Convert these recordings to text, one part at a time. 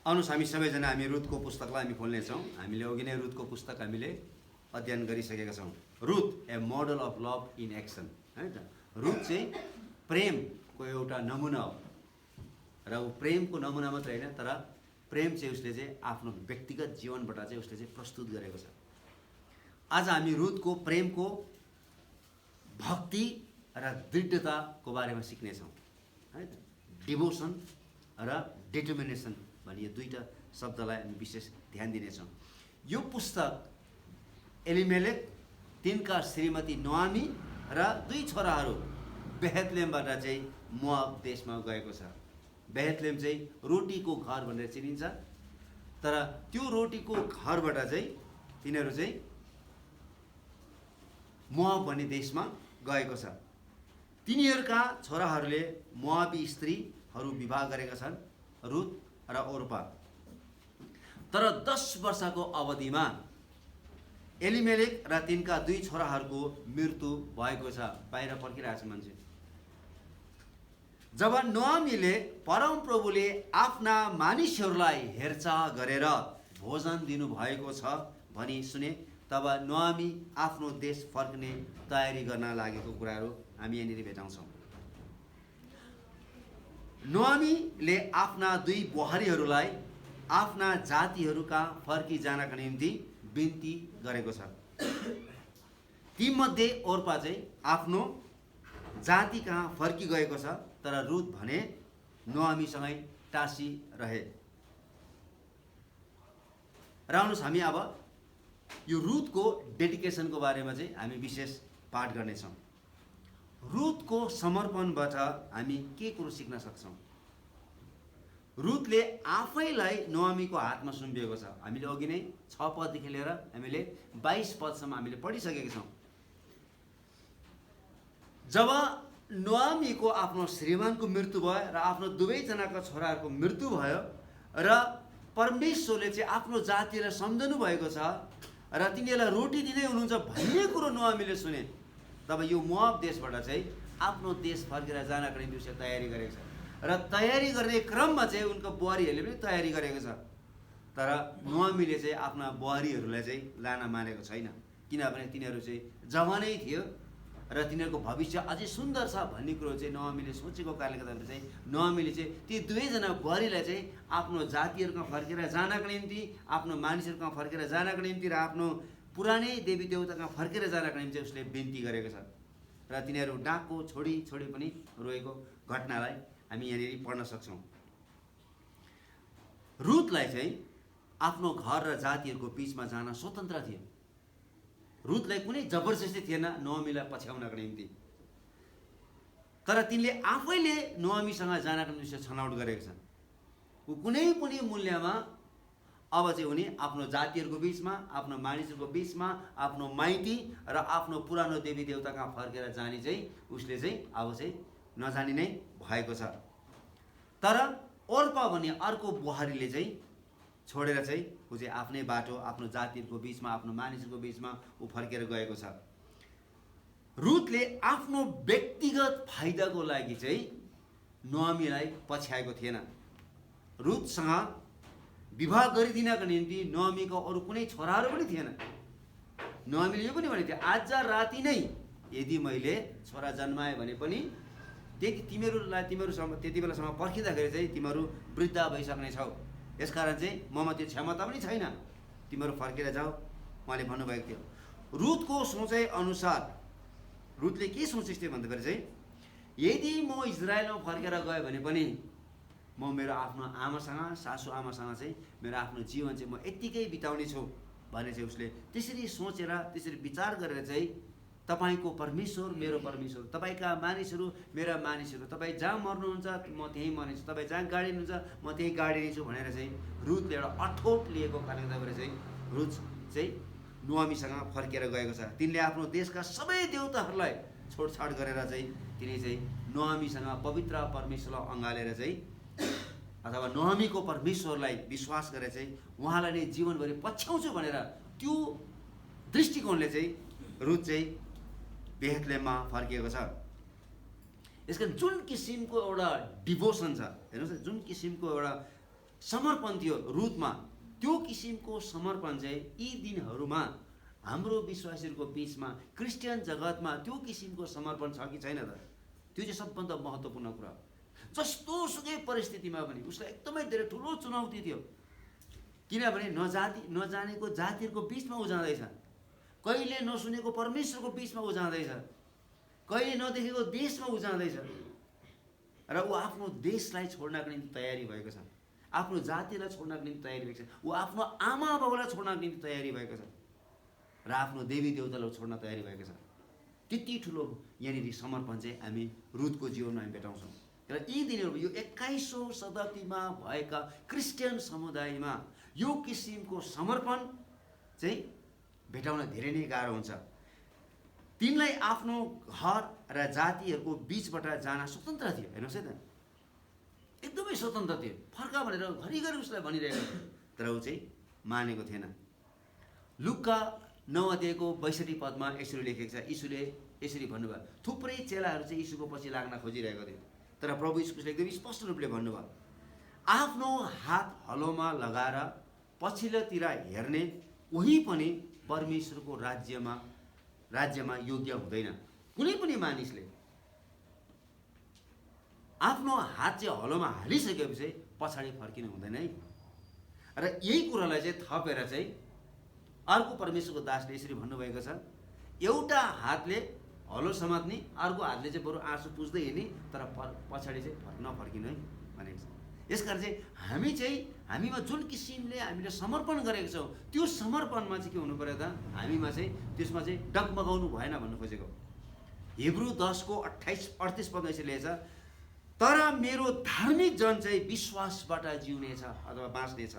आउनुहोस् हामी सबैजना हामी रुथको पुस्तकलाई हामी खोल्नेछौँ। हामीले अघि नै रुथको पुस्तक हामीले अध्ययन गरिसकेका छौँ। Ruth A model of love in action, है त। रुथ चाहिँ प्रेमको एउटा नमुना हो र ऊ प्रेमको नमुना मात्रै होइन, तर प्रेम चाहिँ उसले चाहिँ आफ्नो व्यक्तिगत जीवनबाट चाहिँ उसले चाहिँ प्रस्तुत गरेको छ। आज हामी रुथको प्रेमको भक्ति र दृढताको बारेमा सिक्नेछौँ, है त। डिभोसन र डिटर्मिनेसन भन्ने यो दुईटा शब्दलाई हामी विशेष ध्यान दिनेछौँ। यो पुस्तक एलिमेलेक, तिनका श्रीमती नोआमी र दुई छोराहरू बेथलेहमबाट चाहिँ मोआब देशमा गएको छ। बेथलेहम चाहिँ रोटीको घर भनेर चिनिन्छ, तर त्यो रोटीको घरबाट चाहिँ तिनीहरू चाहिँ मोआब भन्ने देशमा गएको छ। तिनीहरूका छोराहरूले मोआबी स्त्रीहरू विवाह गरेका छन्, रुथ र ओर्पा। तर 10 वर्षको अवधिमा एलिमेलेक र तिनका दुई छोराहरूको मृत्यु भएको छ। बाहिर पर्खिरहेको छ मान्छे। जब नोआमीले परमप्रभुले आफ्ना मानिसहरूलाई हेरचाह गरेर भोजन दिनुभएको छ भनी सुने, तब नोआमी आफ्नो देश फर्कने तयारी गर्न लागेको कुराहरू हामी यहाँनिर भेटाउँछौँ। नोआमीले आफ्ना दुई बुहारीहरूलाई आफ्ना जातिहरूका फर्किजानका निम्ति बिन्ती गरेको छ। तीमध्ये ओर्पा चाहिँ आफ्नो जाति कहाँ फर्किगएको छ, तर रुथ भने नोआमीसँगै टाँसी रहे। र आउनुहोस् हामी अब यो रुथको डेडिकेसनको बारेमा चाहिँ हामी विशेष पाठ गर्नेछौँ। रुथको समर्पणबाट हामी के कुरो सिक्न सक्छौँ? रुथले आफैलाई नोआमीको हातमा सुम्पिएको छ। हामीले अघि नै 6 पददेखि लिएर हामीले 22 पदसम्म हामीले पढिसकेका छौँ। जब नोआमीको आफ्नो श्रीमानको मृत्यु भयो र आफ्नो दुवैजनाका छोराहरूको मृत्यु भयो र परमेश्वरले चाहिँ आफ्नो जातिलाई सम्झनु भएको छ र तिनीहरूलाई रोटी दिँदै हुनुहुन्छ भन्ने कुरो नोआमीले सुने, तब यो मोआब देशबाट चाहिँ आफ्नो देश फर्केर जानका निम्ति उसले तयारी गरेको छ। र तयारी गर्ने क्रममा चाहिँ उनको बुहारीहरूले पनि तयारी गरेको छ। तर नोआमीले चाहिँ आफ्ना बुहारीहरूलाई चाहिँ लान मानेको छैन, किनभने तिनीहरू चाहिँ जवानै थियो र तिनीहरूको भविष्य अझै सुन्दर छ भन्ने कुरो चाहिँ नोआमीले सोचेको कारणले गर्दाखेरि चाहिँ नोआमीले चाहिँ ती दुवैजना बुहारीलाई चाहिँ आफ्नो जातिहरूमा फर्केर जानका निम्ति, आफ्नो मानिसहरूमा फर्केर जानका निम्ति र आफ्नो पुरानै देवी देवतामा फर्केर जानका निम्ति उसले बिन्ती गरेको छ। र तिनीहरू डाको छोडी छोडी पनि रोएको घटनालाई हामी यहाँनिर पढ्न सक्छौँ। रुथलाई चाहिँ आफ्नो घर र जातिहरूको बिचमा जान स्वतन्त्र थियो। रुथलाई कुनै जबरजस्ती थिएन नोआमीलाई पछ्याउनका निम्ति, तर तिनले आफैले नोआमीसँग जानका निम्ति छनौट गरेको छ। ऊ कुनै पनि मूल्यमा अब चाहिँ उनी आफ्नो जातिहरूको बिचमा, आफ्नो मानिसहरूको बिचमा, आफ्नो माइती र आफ्नो पुरानो देवी देवता कहाँ फर्केर जाने चाहिँ उसले चाहिँ अब चाहिँ नजानी नै भएको छ। तर ओर्पा भन्ने अर्को बुहारीले चाहिँ छोडेर चाहिँ ऊ चाहिँ आफ्नै बाटो, आफ्नो जातिहरूको बिचमा, आफ्नो मानिसहरूको बिचमा ऊ फर्केर गएको छ। रुथले आफ्नो व्यक्तिगत फाइदाको लागि चाहिँ नोआमीलाई पछ्याएको थिएन। रुथसँग विवाह गरिदिनका निम्ति नोआमीको अरू कुनै छोराहरू पनि थिएन। नोआमीले यो पनि भनेको थियो, आज राति नै यदि मैले छोरा जन्माएँ भने पनि तिमीहरूसँग त्यति बेलासम्म पर्खिँदाखेरि चाहिँ तिमीहरू वृद्ध भइसक्ने छौ, यसकारण चाहिँ ममा त्यो क्षमता पनि छैन, तिमीहरू फर्केर जाऊ, उहाँले भन्नुभएको थियो। रुथको सोचाइ अनुसार रुथले के सोचेको थियो भन्दाखेरि चाहिँ यदि म इजरायलमा फर्केर गएँ भने पनि म मेरो आफ्नो आमासँग, सासू आमासँग चाहिँ मेरो आफ्नो जीवन चाहिँ म यत्तिकै बिताउने छु भने चाहिँ उसले त्यसरी सोचेर त्यसरी विचार गरेर चाहिँ तपाईँको परमेश्वर मेरो परमेश्वर, तपाईँका मानिसहरू मेरा मानिसहरू, तपाईँ जहाँ मर्नुहुन्छ म त्यहीँ मर्नेछु, तपाईँ जहाँ गाडिनुहुन्छ म त्यहीँ गाडिनेछु भनेर चाहिँ रुथले एउटा अठोट लिएको कारणले गर्दा चाहिँ रुथ चाहिँ नोआमीसँग फर्केर गएको छ। तिनले आफ्नो देशका सबै देवताहरूलाई छोडछाड गरेर चाहिँ तिनी चाहिँ नोआमीसँग पवित्र परमेश्वरलाई अँगालेर चाहिँ अथवा नोआमीको परमेश्वरलाई विश्वास गरेर चाहिँ उहाँलाई नै जीवनभरि पछ्याउँछु भनेर त्यो दृष्टिकोणले चाहिँ रुथ चाहिँ बेथलेहममा फर्किएको छ। यसका जुन किसिमको एउटा डिभोसन छ, हेर्नुहोस्, जुन किसिमको एउटा समर्पण थियो रुथमा। त्यो किसिमको समर्पण चाहिँ यी दिनहरूमा हाम्रो विश्वासीहरूको बिचमा, क्रिस्चियन जगतमा त्यो किसिमको समर्पण छ कि छैन त? त्यो चाहिँ सबभन्दा महत्त्वपूर्ण कुरा हो। जस्तो सुकै परिस्थितिमा पनि उसलाई एकदमै धेरै ठुलो चुनौती थियो, किनभने नजानेको जातिहरूको बिचमा ऊ जाँदैछ, कहिले नसुनेको परमेश्वरको बिचमा ऊ जाँदैछ, कहिले नदेखेको देशमा ऊ जाँदैछ, र ऊ आफ्नो देशलाई छोड्नको निम्ति तयारी भएको छ, आफ्नो जातिलाई छोड्नको निम्ति तयारी भएको छ, ऊ आफ्नो आमा बाबुलाई छोड्नको निम्ति तयारी भएको छ, र आफ्नो देवी देवतालाई छोड्न तयारी भएको छ। त्यति ठुलो यहाँनिर समर्पण चाहिँ हामी रुथको जीवनमा हामी भेटाउँछौँ। र यी दिनहरू यो 21औं शताब्दीमा भएका क्रिस्चियन समुदायमा यो किसिमको समर्पण चाहिँ भेटाउन धेरै नै गाह्रो हुन्छ। तिनलाई आफ्नो घर र जातिहरूको बिचबाट जान स्वतन्त्र थियो। हेर्नुहोस् है त, एकदमै स्वतन्त्र थियो। फर्का भनेर घरिघरि उसलाई भनिरहेको थियो, तर ऊ चाहिँ मानेको थिएन। लुका 9 अध्यायको 62 पदमा यसरी लेखेको छ, यीशुले यसरी भन्नुभयो। थुप्रै चेलाहरू चाहिँ यीशुको पछि लाग्न खोजिरहेको थियो, तर प्रभु यीशुले एकदम स्पष्ट रूपले भन्नुभयो, आफ्नो हात हलोमा लगाएर पछिल्लोतिर हेर्ने उही पनि परमेश्वरको राज्यमा योग्य हुँदैन। कुनै पनि मानिसले आफ्नो हात चाहिँ हलोमा हालिसकेपछि पछाडि फर्किनु हुँदैन है। र यही कुरालाई चाहिँ थपेर चाहिँ अर्को परमेश्वरको दासले यसरी भन्नुभएको छ, एउटा हातले हलो समात्ने, अर्को हातले चाहिँ बरु आँसु पुज्दै हिँड्ने, तर पछाडि चाहिँ नफर्किनु है भनेको छ। यसकारण चाहिँ हामीमा जुन किसिमले हामीले समर्पण गरेको छौँ त्यो समर्पणमा चाहिँ के हुनु पर्यो त, हामीमा चाहिँ त्यसमा चाहिँ डगमगाउनु भएन भन्नु खोजेको। हिब्रू 10को 28-38 पदमा यसरी लेखेछ, तर मेरो धार्मिक जन चाहिँ विश्वासबाट जिउनेछ अथवा बाँच्नेछ,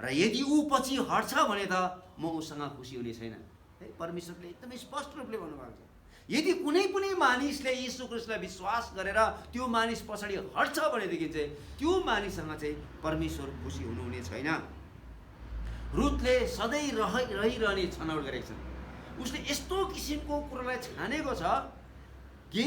र यदि ऊ पछि हट्छ भने त म उसँग खुसी हुने छैन। है, परमेश्वरले एकदमै स्पष्ट रूपले भन्नुभएको छ, यदि कुनै पनि मानिसले यीशु ख्रीष्टलाई विश्वास गरेर त्यो मानिस पछाडि हट्छ भनेदेखि चाहिँ त्यो मानिससँग चाहिँ परमेश्वर खुसी हुनुहुने छैन। रुथले सधैँ रहिरहने छनौट गरेको छ। उसले यस्तो किसिमको कुरालाई छानेको छ कि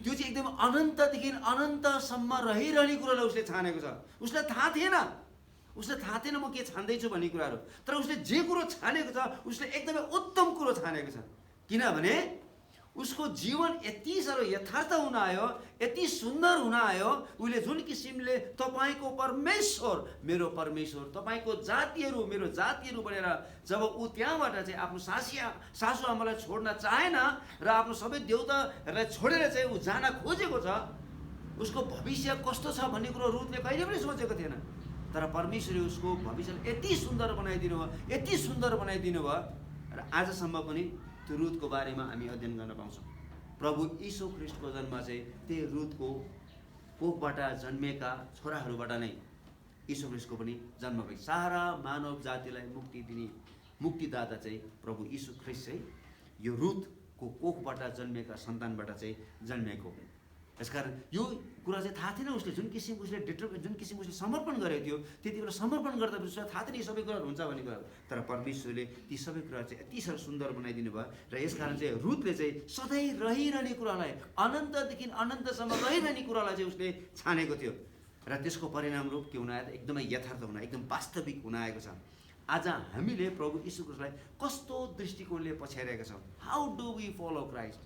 त्यो चाहिँ एकदम अनन्तदेखि अनन्तसम्म रहिरहने कुरालाई उसले छानेको छ। उसलाई थाहा थिएन म के छान्दैछु भन्ने कुराहरू, तर उसले जे कुरो छानेको छ उसले एकदमै उत्तम कुरो छानेको छ। किनभने उसको जीवन यति साह्रो यथार्थ हुन आयो, यति सुन्दर हुन आयो। उसले जुन किसिमले तपाईँको परमेश्वर मेरो परमेश्वर, तपाईँको जातिहरू मेरो जातिहरू भनेर जब ऊ त्यहाँबाट चाहिँ आफ्नो सासु आमालाई छोड्न चाहेन र आफ्नो सबै देवताहरूलाई छोडेर चाहिँ ऊ जान खोजेको छ, उसको भविष्य कस्तो छ भन्ने कुरो रुथले कहिले पनि सोचेको थिएन। तर परमेश्वरले उसको भविष्यलाई यति सुन्दर बनाइदिनु भयो र आजसम्म पनि त्यो रुथको बारेमा हामी अध्ययन गर्न पाउँछौँ। प्रभु यीशु ख्रीष्टको जन्म चाहिँ त्यही रुथको कोखबाट जन्मेका छोराहरूबाट नै यीशु ख्रीष्टको पनि जन्म भयो। सारा मानव जातिलाई मुक्ति दिने मुक्तिदाता चाहिँ प्रभु यीशु ख्रीष्ट चाहिँ यो रुथको कोखबाट जन्मेका सन्तानबाट चाहिँ जन्मेको। यसकारण यो कुरा चाहिँ थाहा थिएन उसले, जुन किसिमको उसले समर्पण गरेको थियो त्यति बेला समर्पण गर्दा उसलाई थाहा थिएन यी सबै कुराहरू हुन्छ भन्ने कुराहरू, तर परमेश्वरले ती सबै कुराहरू चाहिँ यति साह्रो सुन्दर बनाइदिनु भयो। र यसकारण चाहिँ रुथले चाहिँ सधैँ रहिरहने कुरालाई, अनन्तदेखि अनन्तसम्म रहिरहने कुरालाई चाहिँ उसले छानेको थियो, र त्यसको परिणाम रूप के हुन आयो त, एकदमै यथार्थ हुन, एकदम वास्तविक हुन आएको छ। आज हामीले प्रभु यीशु ख्रीष्टलाई कस्तो दृष्टिकोणले पछ्याइरहेका छौँ? How do we follow Christ?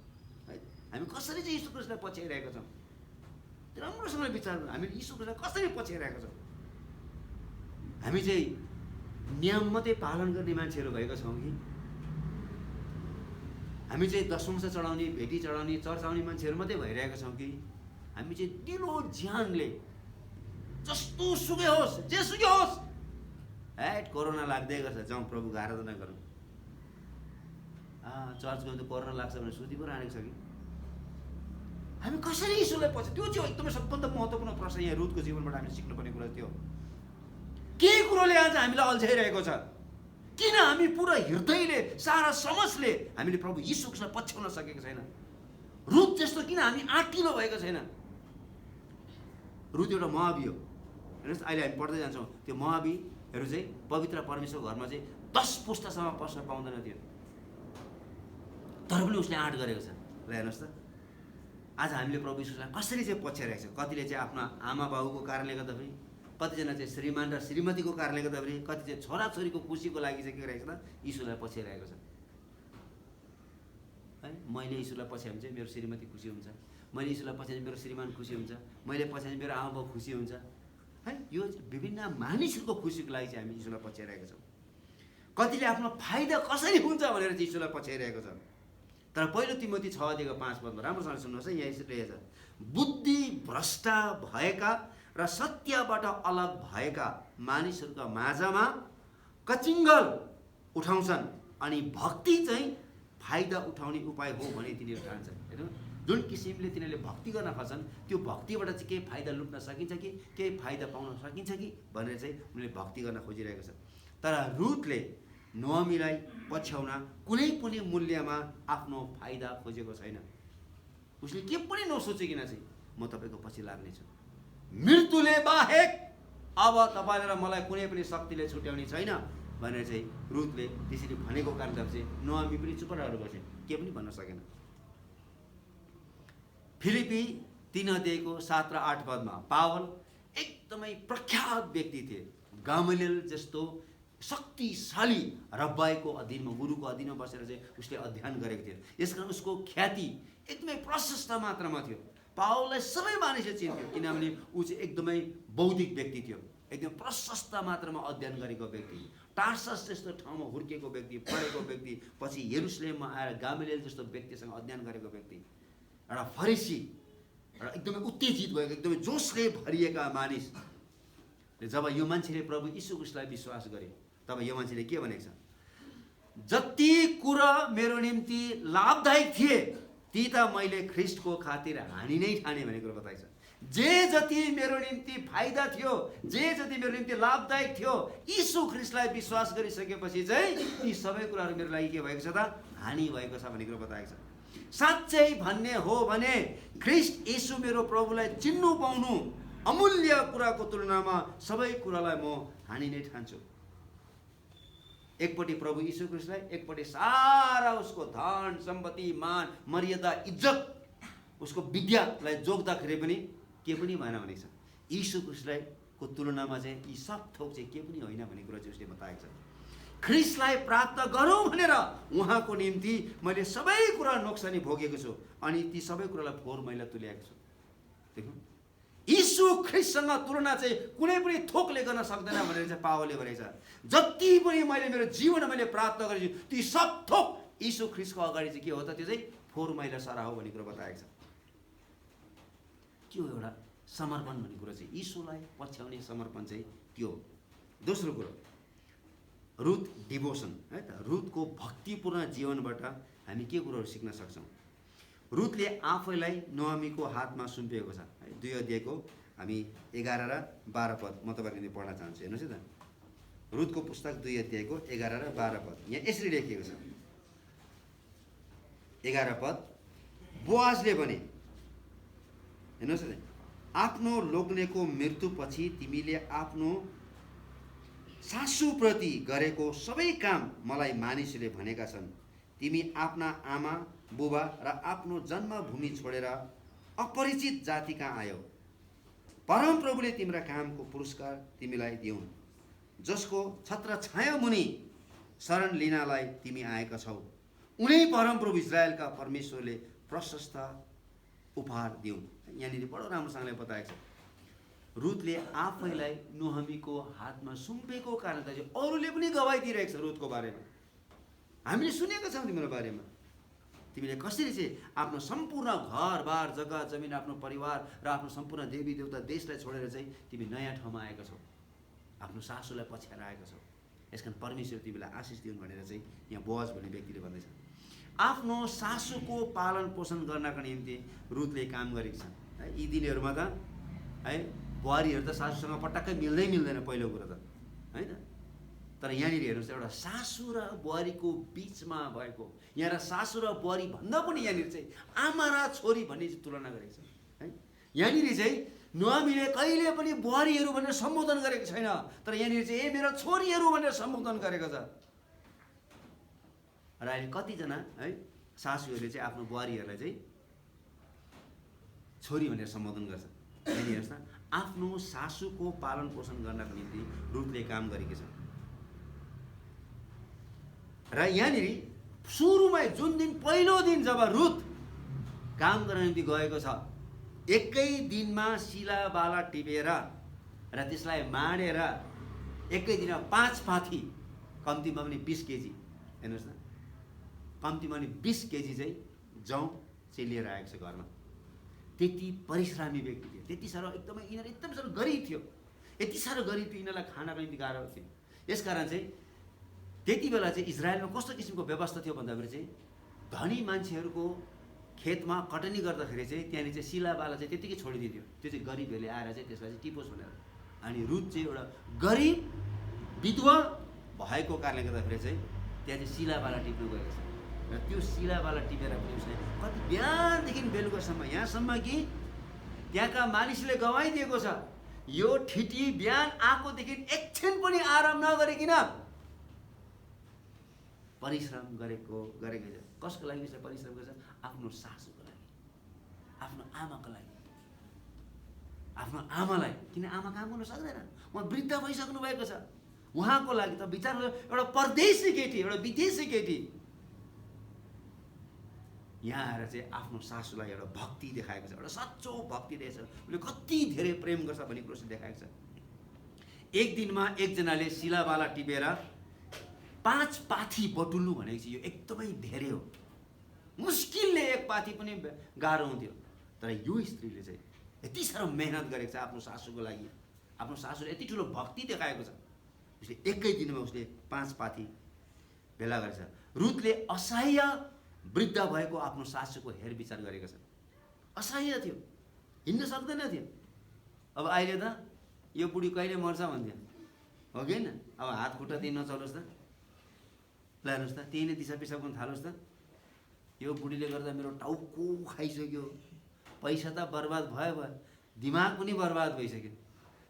हामी कसरी चाहिँ यीशु ख्रीष्टलाई पछ्याइरहेका छौँ? राम्रोसँग विचार गर्नु, हामीले यीशु ख्रीष्टलाई कसरी पछ्याइरहेका छौँ? हामी चाहिँ नियम मात्रै पालन गर्ने मान्छेहरू भएका छौँ कि हामी चाहिँ दशवंश चढाउने, भेटी चढाउने, चर्च आउने मान्छेहरू मात्रै भइरहेका छौँ कि हामी चाहिँ दिलो ज्यानले जस्तो सुकै होस्, जे सुकै होस्, कोरोना लाग्दै गर्छ, जाउँ प्रभुको आराधना गरौँ, चर्च गयो त कोरोना लाग्छ भने सुति पो राखेको छ कि हामी कसरी यीशुलाई पछि? त्यो चाहिँ एकदमै सबभन्दा महत्त्वपूर्ण प्रश्न यहाँ रुथको जीवनबाट हामीले सिक्नुपर्ने कुरा थियो। के कुरोले आज हामीलाई अल्झाइरहेको छ? किन हामी पुरा हृदयले, सारा समझले हामीले प्रभु यीशु ख्रीष्टलाई पछ्याउन सकेको छैन? रुथ जस्तो किन हामी आँटिलो भएको छैन? रुथ एउटा मोआबी हो। हेर्नुहोस्, अहिले हामी पढ्दै जान्छौँ, त्यो मोआबीहरू चाहिँ पवित्र परमेश्वरको घरमा चाहिँ 10 पुस्तासम्म पस्न पाउँदैन थियो, तर पनि उसले आँट गरेको छ। ल हेर्नुहोस् त, आज हामीले प्रभु यीशुलाई कसरी चाहिँ पछ्याइरहेको छ? कतिले चाहिँ आफ्नो आमा बाबुको कारणले गर्दा पनि, कतिजना चाहिँ श्रीमान र श्रीमतीको कारणले गर्दाखेरि कति चाहिँ छोराछोरीको खुसीको लागि चाहिँ के रहेको छ त यीशुलाई पछ्याइरहेको छ है। मैले यीशुलाई पछ्याएँ भने चाहिँ मेरो श्रीमती खुसी हुन्छ, मैले यीशुलाई पछ्याएँ मेरो श्रीमान खुसी हुन्छ, मैले पछ्याएँ मेरो आमा बाउ खुसी हुन्छ है। यो विभिन्न मानिसहरूको खुसीको लागि चाहिँ हामी यीशुलाई पछ्याइरहेका छौँ। कतिले आफ्नो फाइदा कसरी हुन्छ भनेर चाहिँ यीशुलाई पछ्याइरहेको छ। तर पहिलो तिमोथी 6:5 राम्रोसँग सुन्नुहोस् है। यहाँ यसरी छ, बुद्धि भ्रष्ट भएका र सत्यबाट अलग भएका मानिसहरूका माझमा कचिङ्गल उठाउँछन् अनि भक्ति चाहिँ फाइदा उठाउने उपाय हो भने तिनीहरू ठान्छन्। हेर्नु, जुन किसिमले तिनीहरूले भक्ति गर्न खोज्छन् त्यो भक्तिबाट चाहिँ केही फाइदा लुट्न सकिन्छ कि केही फाइदा पाउन सकिन्छ कि भनेर चाहिँ उनीहरूले भक्ति गर्न खोजिरहेको छ। तर रुथले नोअमीलाई पछ्याउन कुनै पनि मूल्यमा आफ्नो फाइदा खोजेको छैन। उसले के पनि नसोचिकन चाहिँ म तपाईँको पछि लाग्नेछु, मृत्युले बाहेक अब तपाईँले र मलाई कुनै पनि शक्तिले छुट्याउने छैन भनेर चाहिँ रुथले त्यसरी भनेको कारणले चाहिँ नोअमी पनि चुप रहेर बसे, के पनि भन्न सकेन। फिलिपी 3:7-8 पावल एकदमै प्रख्यात व्यक्ति थिए। गामलिएल जस्तो शक्तिशाली रब्बाईको अधीनमा, गुरुको अधीनमा बसेर चाहिँ उसले अध्ययन गरेको थियो। यसकारण उसको ख्याति एकदमै प्रशस्त मात्रामा थियो। पावललाई सबै मानिसले चिन्थ्यो किनभने ऊ चाहिँ एकदमै बौद्धिक व्यक्ति थियो, एकदम प्रशस्त मात्रामा अध्ययन गरेको व्यक्ति, टार्सस जस्तो ठाउँमा हुर्केको व्यक्ति, पढेको व्यक्ति, पछि यरुसलेममा आएर गामलिएल जस्तो व्यक्तिसँग अध्ययन गरेको व्यक्ति, एउटा फरिसी, एउटा एकदमै उत्तेजित भएको एकदमै जोसले भरिएका मानिस। जब यो मान्छेले प्रभु यीशु ख्रीष्टलाई विश्वास गरे तब यो मान्छेले के भनेको छ, जति कुरा मेरो निम्ति लाभदायक थिए ती त मैले ख्रीष्टको खातिर हानि नै ठाने भन्ने कुरो बताएको छ। जे जति मेरो निम्ति फाइदा थियो, जे जति मेरो निम्ति लाभदायक थियो, यीशु ख्रीष्टलाई विश्वास गरिसकेपछि चाहिँ ती सबै कुराहरू मेरो लागि के भएको छ त हानि भएको छ भन्ने कुरो बताएको छ। साँच्चै भन्ने हो भने ख्रीष्ट यीशु मेरो प्रभुलाई चिन्नु पाउनु अमूल्य कुराको तुलनामा सबै कुरालाई म हानि नै ठान्छु। एकपट्टि प्रभु यीशु ख्रीष्टलाई, एकपट्टि सारा उसको धन सम्पत्ति मान मर्यादा इज्जत उसको विद्यालाई जोग्दाखेरि पनि के पनि भएन भनेको छ। यीशु ख्रीष्टलाई को तुलनामा चाहिँ यी सब थोक चाहिँ के पनि होइन भन्ने कुरा चाहिँ उसले बताएको छ। ख्रीष्टलाई प्राप्त गरौँ भनेर उहाँको निम्ति मैले सबै कुरा नोक्सानी भोगेको छु अनि ती सबै कुरालाई फोहोर मैला तुल्याएको छु। देख्नु, यीशु ख्रीष्टसँग तुलना चाहिँ कुनै पनि थोकले गर्न सक्दैन भनेर चाहिँ पावलले भनेको छ। जति पनि मैले मेरो जीवनमा मैले प्राप्त गरेछु ती सब थोक यीशु ख्रीष्टको अगाडि चाहिँ के हो त, त्यो चाहिँ फोहोर मैला सरा हो भन्ने कुरो बताएको छ। के हो एउटा समर्पण भन्ने कुरो चाहिँ, यीशुलाई पछ्याउने समर्पण चाहिँ के हो। दोस्रो कुरो रुथ डिभोसन है त, रुथको भक्तिपूर्ण जीवनबाट हामी के कुरोहरू सिक्न सक्छौँ। रुथले आफैलाई नोअमीको हातमा सुम्पिएको छ है। 2 अध्यायको हामी 11 र 12 पद म तपाईँको निम्ति पढ्न चाहन्छु। हेर्नुहोस् है त, रुथको पुस्तक 2 अध्यायको 11 र 12 पद यहाँ यसरी लेखिएको छ। 11 पद, बोआजले भने, हेर्नुहोस् है, आफ्नो लोग्नेको मृत्युपछि तिमीले आफ्नो सासूप्रति गरेको सबै काम मलाई मानिसले भनेका छन्। तिमी आफ्ना आमा बुबा र आफ्नो जन्मभूमि छोडेर अपरिचित जाति कहाँ आयो। परमप्रभुले तिम्रा कामको पुरस्कार तिमीलाई दिउन्, जसको छत्र छाया मुनि शरण लिनलाई तिमी आएका छौ। उनै परमप्रभु इजरायलका परमेश्वरले प्रशस्त उपहार दिउन्। यहाँनिर बडो राम्रोसँगले बताएको छ। रुथले आफैलाई नोअमीको हातमा सुम्पेको कारणले चाहिँ अरूले पनि गवाही दिइरहेको छ रुथको बारेमा। हामीले सुनेका छौँ तिम्रो बारेमा, तिमीले कसरी चाहिँ आफ्नो सम्पूर्ण घरबार जग्गा जमिन आफ्नो परिवार र आफ्नो सम्पूर्ण देवी देवता देशलाई छोडेर चाहिँ तिमी नयाँ ठाउँमा आएका छौ, आफ्नो सासूलाई पछ्याएर आएका छौ। यसकारण परमेश्वर तिमीलाई आशिष दिउन् भनेर चाहिँ यहाँ बोअज भन्ने व्यक्तिले भन्दैछ। आफ्नो सासूको पालन पोषण गर्नका निम्ति रुथले काम गरेको छ है। यी दिनहरूमा त है बुहारीहरू त सासूसँग पटक्कै मिल्दैन पहिलो कुरो त होइन। तर यहाँनिर हेर्नुहोस्, एउटा सासू र बुहारीको बिचमा भएको, यहाँ सासू र बुहारी भन्दा पनि यहाँनिर चाहिँ आमा र छोरी भन्ने चाहिँ तुलना गरेको छ है। यहाँनिर चाहिँ नोअमीले कहिले पनि बुहारीहरू भनेर सम्बोधन गरेको छैन, तर यहाँनिर चाहिँ ए मेरो छोरीहरू भनेर सम्बोधन गरेको छ। र अहिले कतिजना है सासूहरूले चाहिँ आफ्नो बुहारीहरूलाई चाहिँ छोरी भनेर सम्बोधन गर्छ। यहाँनिर हेर्नुहोस् न, आफ्नो सासूको पालन पोषण गर्नको निम्ति रुथले काम गरेकी छ। र यहाँनिर सुरुमै जुन दिन पहिलो दिन जब रुथ काम गर्न निम्ति गएको छ, एकै दिनमा शिलाबाला टिपेर र त्यसलाई माडेर एकै दिनमा 5 पाथी, कम्तीमा पनि 20 केजी, हेर्नुहोस् न, कम्तीमा पनि 20 केजी चाहिँ जौँ चाहिँ लिएर आएको छ घरमा। त्यति परिश्रमी व्यक्ति थियो, त्यति साह्रो एकदमै यिनीहरू एकदम साह्रो गरिब थियो, यति साह्रो गरिब थियो, यिनीहरूलाई खानको निम्ति गाह्रो थियो। यसकारण चाहिँ त्यति बेला चाहिँ इजरायलमा कस्तो किसिमको व्यवस्था थियो भन्दाखेरि चाहिँ धनी मान्छेहरूको खेतमा कटनी गर्दाखेरि चाहिँ त्यहाँनिर चाहिँ शिलाबाला चाहिँ त्यतिकै छोडिदिन्थ्यो। त्यो चाहिँ गरिबहरूले आएर चाहिँ त्यसलाई चाहिँ टिपोस् भनेर। अनि रुथ चाहिँ एउटा गरिब विधवा भएको कारणले गर्दाखेरि चाहिँ त्यहाँ चाहिँ शिलाबाला टिप्नु गएको छ। र त्यो शिलाबाला टिपेर पनि उसले कति बिहानदेखि बेलुकासम्म, यहाँसम्म कि त्यहाँका मानिसले गवाइदिएको छ, यो ठिटी बिहान आएकोदेखि एकछिन पनि आराम नगरिकन परिश्रम गरेको छ। कसको लागि चाहिँ परिश्रम गर्छ? आफ्नो सासूको लागि, आफ्नो आमाको लागि, आफ्नो आमालाई। किन आमा काम गर्न सक्दैन, उहाँ वृद्ध भइसक्नु भएको छ, उहाँको लागि त विचार एउटा परदेशी केटी, एउटा विदेशी केटी यहाँ आएर चाहिँ आफ्नो सासूलाई एउटा भक्ति देखाएको छ, एउटा सच्चो भक्ति दिएछ। उसले कति धेरै प्रेम गर्छ भन्ने कुरो चाहिँ देखाएको छ। एक दिनमा एकजनाले शिलाबाला टिपेर 5 पाथी बटुल्नु भनेको चाहिँ यो एकदमै धेरै हो। मुस्किलले 1 पाथी पनि गाह्रो हुन्थ्यो। तर यो स्त्रीले चाहिँ यति साह्रो मेहनत गरेको छ आफ्नो सासूको लागि। आफ्नो सासूले यति ठुलो भक्ति देखाएको छ, उसले एकै दिनमा उसले 5 पाथी भेला गरेछ। रुथले असहाय वृद्ध भएको आफ्नो सासूको हेरविचार गरेको छ। असहाय थियो, हिँड्न सक्दैन थियो। अब अहिले त यो बुढी कहिले मर्छ भन्थ्यो, हो कि होइन? अब हात खुट्टा त्यही नचलोस् त, ल हेर्नुहोस् त, त्यही नै दिशा पिसाब गर्न थालोस् त। यो बुढीले गर्दा मेरो टाउको खाइसक्यो, पैसा त बर्बाद भयो, दिमाग पनि बर्बाद भइसक्यो।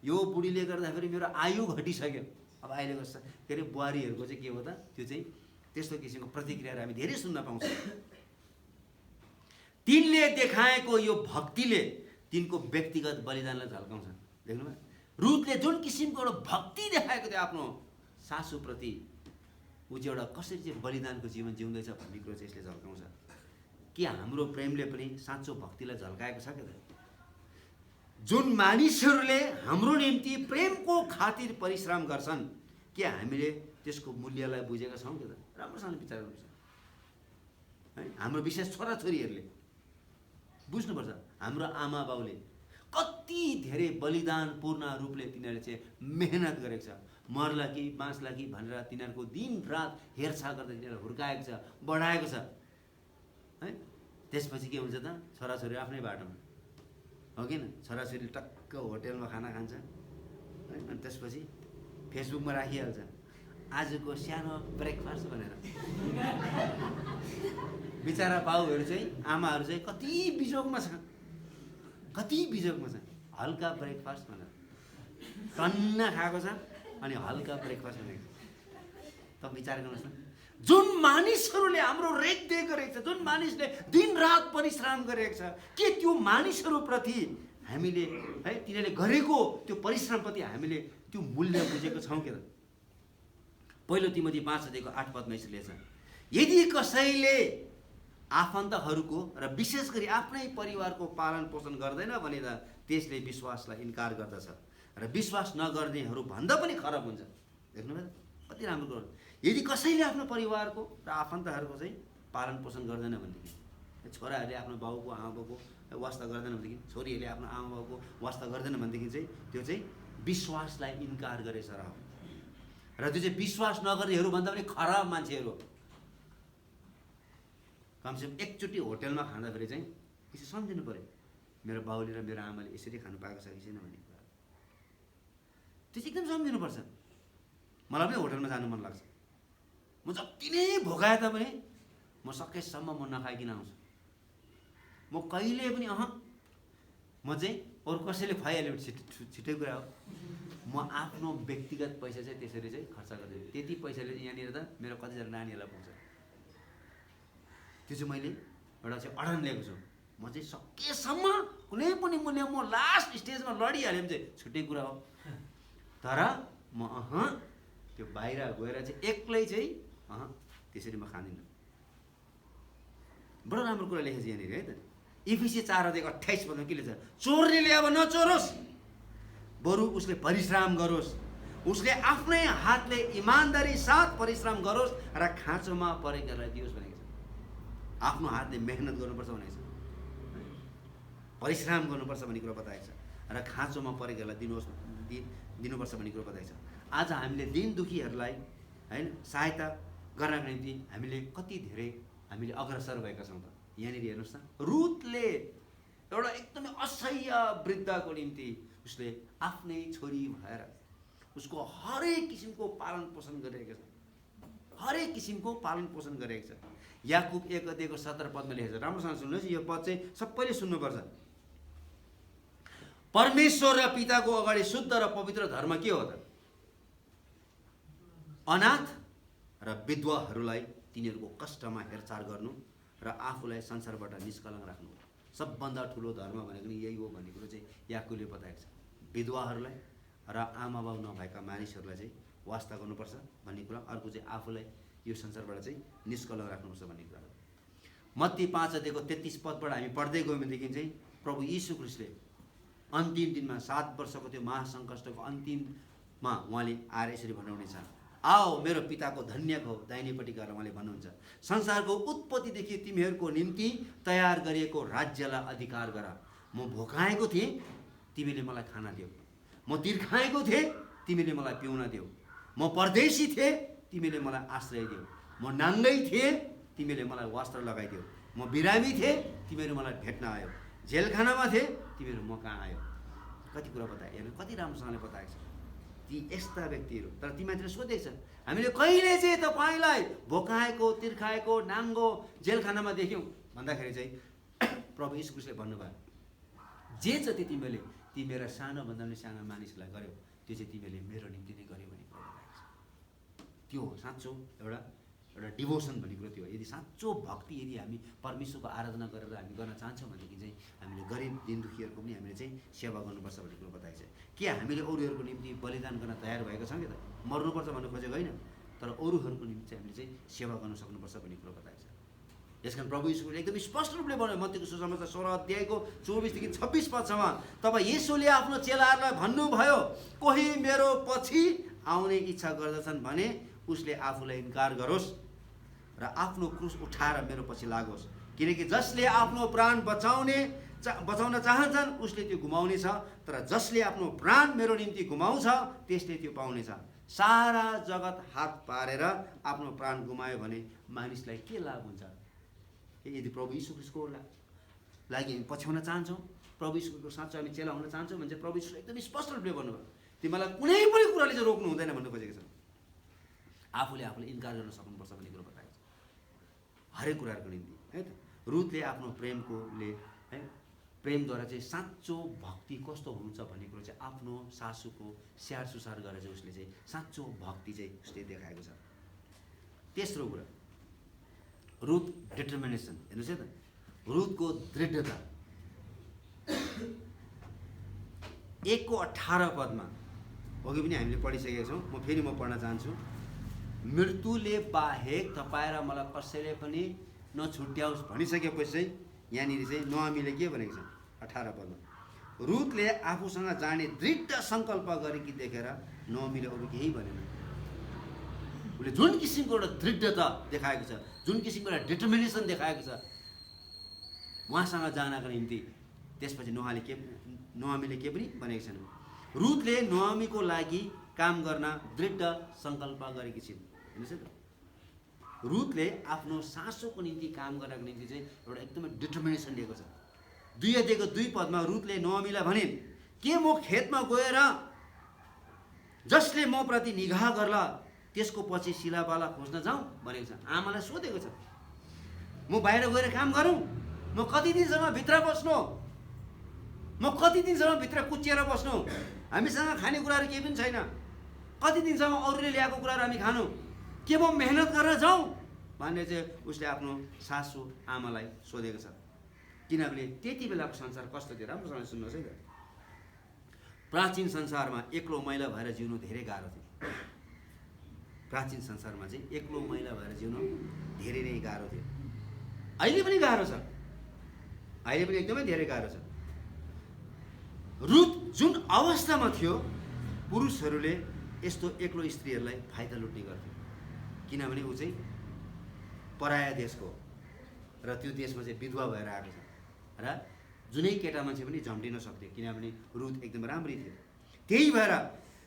यो बुढीले गर्दाखेरि मेरो आयु घटिसक्यो। अब अहिलेको के अरे बुहारीहरूको चाहिँ के हो त, त्यो चाहिँ त्यस्तो किसिमको प्रतिक्रियाहरू हामी धेरै सुन्न पाउँछौँ। तिनले देखाएको यो भक्तिले तिनको व्यक्तिगत बलिदानलाई झल्काउँछ। देख्नुभयो, रुथले जुन किसिमको एउटा भक्ति देखाएको थियो आफ्नो सासूप्रति, ऊ चाहिँ एउटा कसरी चाहिँ बलिदानको जीवन जिउँदैछ भन्ने कुरो चाहिँ यसले झल्काउँछ। के हाम्रो प्रेमले पनि साँचो भक्तिलाई झल्काएको छ क्या? जुन मानिसहरूले हाम्रो निम्ति प्रेमको खातिर परिश्रम गर्छन्, के हामीले त्यसको मूल्यलाई बुझेका छौँ के त? राम्रोसँग विचार गर्नुपर्छ है। हाम्रो विशेष छोराछोरीहरूले बुझ्नुपर्छ, हाम्रो आमा बाउले कति धेरै बलिदानपूर्ण रूपले तिनीहरूले चाहिँ मेहनत गरेको छ। मर्ला कि बाँच्ला कि भनेर तिनीहरूको दिन रात हेरचाह गर्दा तिनीहरूलाई हुर्काएको छ, बढाएको छ है। त्यसपछि के हुन्छ त? छोराछोरी आफ्नै बाटोमा, हो कि न? छोराछोरी टक्क होटेलमा खाना खान्छ है, अनि त्यसपछि फेसबुकमा राखिहाल्छ आजको सानो ब्रेकफास्ट भनेर। बिचरा बाउहरू चाहिँ, आमाहरू चाहिँ कति बिजोगमा छ, कति बिजोगमा छ। हल्का ब्रेकफास्ट भनेर टन्न खाएको छ अनि हल्का ब्रेकफास्ट भनेको। त विचार गर्नुहोस् न, जुन मानिसहरूले हाम्रो रेखदेख गरेको छ, जुन मानिसले दिनरात परिश्रम गरेको छ, के त्यो मानिसहरूप्रति हामीले है तिनीहरूले गरेको त्यो परिश्रमप्रति हामीले त्यो मूल्य बुझेको छौँ के त? पहिलो तिमोथी 5:8 यसले छ, यदि कसैले आफन्तहरूको र विशेष गरी आफ्नै परिवारको पालन पोषण गर्दैन भने त त्यसले विश्वासलाई इन्कार गर्दछ र विश्वास नगर्नेहरू भन्दा पनि खराब हुन्छ। देख्नुभयो कति राम्रो कुरो। यदि कसैले आफ्नो परिवारको र आफन्तहरूको चाहिँ पालन पोषण गर्दैन भनेदेखि, छोराहरूले आफ्नो बाउको आमा बाउको वास्ता गर्दैन भनेदेखि, छोरीहरूले आफ्नो आमा बाउको वास्ता गर्दैन भनेदेखि चाहिँ त्यो चाहिँ विश्वासलाई इन्कार गरेछ र त्यो चाहिँ विश्वास नगर्नेहरू भन्दा पनि खराब मान्छेहरू हो। कमसेकम एकचोटि होटेलमा खाँदाखेरि चाहिँ यसो सम्झिनु पऱ्यो, मेरो बाउले र मेरो आमाले यसरी खानु पाएको छ कि छैन भन्ने कुरा। त्यो चाहिँ एकदम सम्झिनुपर्छ। मलाई पनि होटेलमा जानु मन लाग्छ। म जति नै भोगाए तापनि म सकेसम्म म नखाइकन आउँछु। म कहिले पनि म चाहिँ अरू कसैले खुवाइहाल्यो छिटै कुरा हो, म आफ्नो व्यक्तिगत पैसा चाहिँ त्यसरी चाहिँ खर्च गर्दिनँ। त्यति पैसाले यहाँनिर त मेरो कतिजना नानीहरूलाई पुग्छ। त्यो चाहिँ मैले एउटा चाहिँ अडन लिएको छु। म म चाहिँ सकेसम्म कुनै पनि मूल्य म लास्ट स्टेजमा लडिहालेँ भने चाहिँ छुट्टै कुरा हो। तर म त्यो बाहिर गएर चाहिँ एक्लै चाहिँ त्यसरी म खाँदिनँ। बडो राम्रो कुरा लेखेको छ यहाँनिर है त। इफिसी 4:28 पदमा के लेख्छ? चोरले अब नचोरोस्, बरु उसले परिश्रम गरोस्, उसले आफ्नै हातले इमान्दारी साथ परिश्रम गरोस् र खाँचोमा परेकालाई दियोस् भनेको छ। आफ्नो हातले मेहनत गर्नुपर्छ भनेको छ, परिश्रम गर्नुपर्छ भन्ने कुरा बताएको छ र खाँचोमा परेकालाई दिनुपर्छ भन्ने कुरा बताएको छ। आज हामीले दीन दुखीहरूलाई हैन सहायता गर्नको निम्ति हामीले कति धेरै हामीले अग्रसर भएका छौँ त। यहाँनिर हेर्नुहोस् न, रुथले एउटा एकदमै असह्य वृद्धको निम्ति उसले आफ्नै छोरी भएर उसको हरेक किसिमको पालन पोषण गरिरहेको छ, हरेक किसिमको पालन पोषण गरिरहेको छ। याकुब 1:17 लेखेको छ, राम्रोसँग सुन्नुहोस्, यो पद चाहिँ सबैले सुन्नुपर्छ। परमेश्वर र पिताको अगाडि शुद्ध र पवित्र धर्म के हो त? अनाथ र विधवाहरूलाई तिनीहरूको कष्टमा हेरचाह गर्नु र आफूलाई संसारबाट निष्कलङ्क राख्नु। सबभन्दा ठुलो धर्म भनेको नि यही हो भन्ने कुरो चाहिँ याकुबले बताएको छ। विधवाहरूलाई र आमा बाउ नभएका मानिसहरूलाई चाहिँ वास्ता गर्नुपर्छ भन्ने कुरा, अर्को चाहिँ आफूलाई यो संसारबाट चाहिँ निष्कलङ्क राख्नुपर्छ भन्ने कुरा हो। मत्ती 5:33 हामी पढ्दै गयौँ भनेदेखि चाहिँ प्रभु यीशु ख्रीष्टले अन्तिम दिनमा 7 वर्षको त्यो महासङ्कष्टको अन्तिममा उहाँले आएर यसरी भन्नुहुनेछ, आओ मेरो पिताको धन्यको दाहिनेपट्टि गएर उहाँले भन्नुहुन्छ, संसारको उत्पत्तिदेखि तिमीहरूको निम्ति तयार गरिएको राज्यलाई अधिकार गर। म भोकाएको थिएँ, तिमीले मलाई खाना दियौ, म तिर्खाएको थिएँ, तिमीले मलाई पिउन दियौ, म परदेशी थिएँ, तिमीले मलाई आश्रय दियौ, म नाङ्गै थिएँ, तिमीले मलाई वस्त्र लगाइदियौ, म बिरामी थिएँ, तिमीहरू मलाई भेट्न आयो, जेलखानामा थिएँ, तिमीहरू म कहाँ आयो। कति कुरा बताए, हेर्नु कति राम्रोसँगले बताएको छ ती यस्ता व्यक्तिहरू। तर ती मान्छेले सोधेको छ, हामीले कहिले चाहिँ तपाईँलाई भोकाएको, तिर्खाएको, नाङ्गो, जेलखानामा देख्यौँ भन्दाखेरि चाहिँ प्रभु यीशु ख्रीष्टले भन्नुभयो, जे जति तिमीले ती मेरा सानोभन्दा पनि सानो मानिसलाई गर्यौ त्यो चाहिँ तिमीले मेरो निम्ति नै गर्यौ भन्ने कुरा बताएको छ। त्यो हो साँचो एउटा डिभोसन भन्ने कुरो त्यो हो। यदि साँचो भक्ति यदि हामी परमेश्वरको आराधना गरेर हामी गर्न चाहन्छौँ भनेदेखि चाहिँ हामीले गरिब दिन दुखीहरूको पनि हामीले चाहिँ सेवा गर्नुपर्छ भन्ने कुरो बताएको छ। के हामीले अरूहरूको निम्ति बलिदान गर्न तयार भएका छौँ कि त? मर्नुपर्छ भन्नु खोजेको होइन, तर अरूहरूको निम्ति चाहिँ हामीले चाहिँ सेवा गर्न सक्नुपर्छ भन्ने कुरो बताएको छ। यसकारण प्रभु यीशुले एकदम स्पष्ट रूपले भन्यो मत्तीको सुसमाचार 16:24-26 तब यीशुले आफ्नो चेलाहरूलाई भन्नुभयो, कोही मेरो पछि आउने इच्छा गर्दछन् भने उसले आफूलाई इन्कार गरोस् र आफ्नो क्रुस उठाएर मेरो पछि लागोस्। किनकि जसले आफ्नो प्राण बचाउन चाहन्छन् उसले त्यो गुमाउनेछ, तर जसले आफ्नो प्राण मेरो निम्ति गुमाउँछ त्यसले त्यो पाउनेछ। सारा जगत हात पारेर आफ्नो प्राण गुमायो भने मानिसलाई के लाभ हुन्छ? यदि प्रभु यीशु ख्रीष्टको लागि हामी पछ्याउन चाहन्छौँ, प्रभु यीशुको साँचो हामी चेला हुन चाहन्छौँ भने चाहिँ प्रभु यीशुले एकदम स्पष्ट रूपले भन्नुभयो, तिमीलाई कुनै पनि कुराले चाहिँ रोक्नु हुँदैन भन्नु खोजेको छ। आफूले इन्कार गर्न सक्नुपर्छ भन्ने कुरो बताएको छ हरेक कुराहरूको निम्ति है त। रुथले आफ्नो प्रेमकोले है प्रेमद्वारा चाहिँ साँचो भक्ति कस्तो हुन्छ भन्ने कुरो चाहिँ आफ्नो सासूको स्याहार सुसार गरेर चाहिँ उसले चाहिँ साँचो भक्ति चाहिँ उसले देखाएको छ। तेस्रो कुरा रुथ डिटर्मिनेसन। हेर्नुहोस् है त, रुथको दृढता 1:18 अघि पनि हामीले पढिसकेका छौँ, म फेरि पढ्न चाहन्छु। मृत्युले बाहेक तपाईँ र मलाई कसैले पनि नछुट्याओस् भनिसकेपछि चाहिँ यहाँनिर चाहिँ नोआमीले के भनेको छ 18 रुथले आफूसँग जाने दृढ सङ्कल्प गरेकी देखेर नोआमीले अरू केही भनेन। उसले जुन किसिमको एउटा दृढता देखाएको छ, जुन किसिमको एउटा डिटर्मिनेसन देखाएको छ उहाँसँग जानको निम्ति, त्यसपछि नोआमीले के पनि भनेको छैन। रुथले नोआमीको लागि काम गर्न दृढ सङ्कल्प गरेकी छिन्। हेर्नुहोस् है त, रुथले आफ्नो सासूको निम्ति काम गर्नको निम्ति चाहिँ एउटा एकदमै डिटर्मिनेसन लिएको छ। 2:2 रुथले नोआमीलाई भनिन्, के म खेतमा गएर जसले म प्रति निगाह गर्ला त्यसको पछि शिलाबाला खोज्न जाउँ भनेको छ। आमालाई सोधेको छ, म बाहिर गएर काम गरौँ? म कति दिनसम्म भित्र बस्नु? म कति दिनसम्म भित्र कुचिएर बस्नु? हामीसँग खानेकुराहरू केही पनि छैन, कति दिनसम्म अरूले ल्याएको कुराहरू हामी खानु? के म मेहनत गरेर जाउँ भन्ने चाहिँ उसले आफ्नो सासू आमालाई सोधेको छ। किनभने त्यति बेलाको संसार कस्तो थियो राम्रोसँग सुन्नुहोस् है त। प्राचीन संसारमा एक्लो मैला भएर जिउनु धेरै गाह्रो थियो। प्राचीन संसारमा चाहिँ एक्लो मैला भएर जिउनु धेरै नै गाह्रो थियो। अहिले पनि गाह्रो छ, अहिले पनि एकदमै धेरै गाह्रो छ। रुथ जुन अवस्थामा थियो, पुरुषहरूले यस्तो एक्लो स्त्रीहरूलाई फाइदा लुट्ने गर्थ्यो, किनभने ऊ चाहिँ पराया देशको र त्यो देशमा चाहिँ विधवा भएर आएको छ र जुनै केटा मान्छे पनि झम्टिन सक्थ्यो, किनभने रुथ एकदम राम्री थियो। त्यही भएर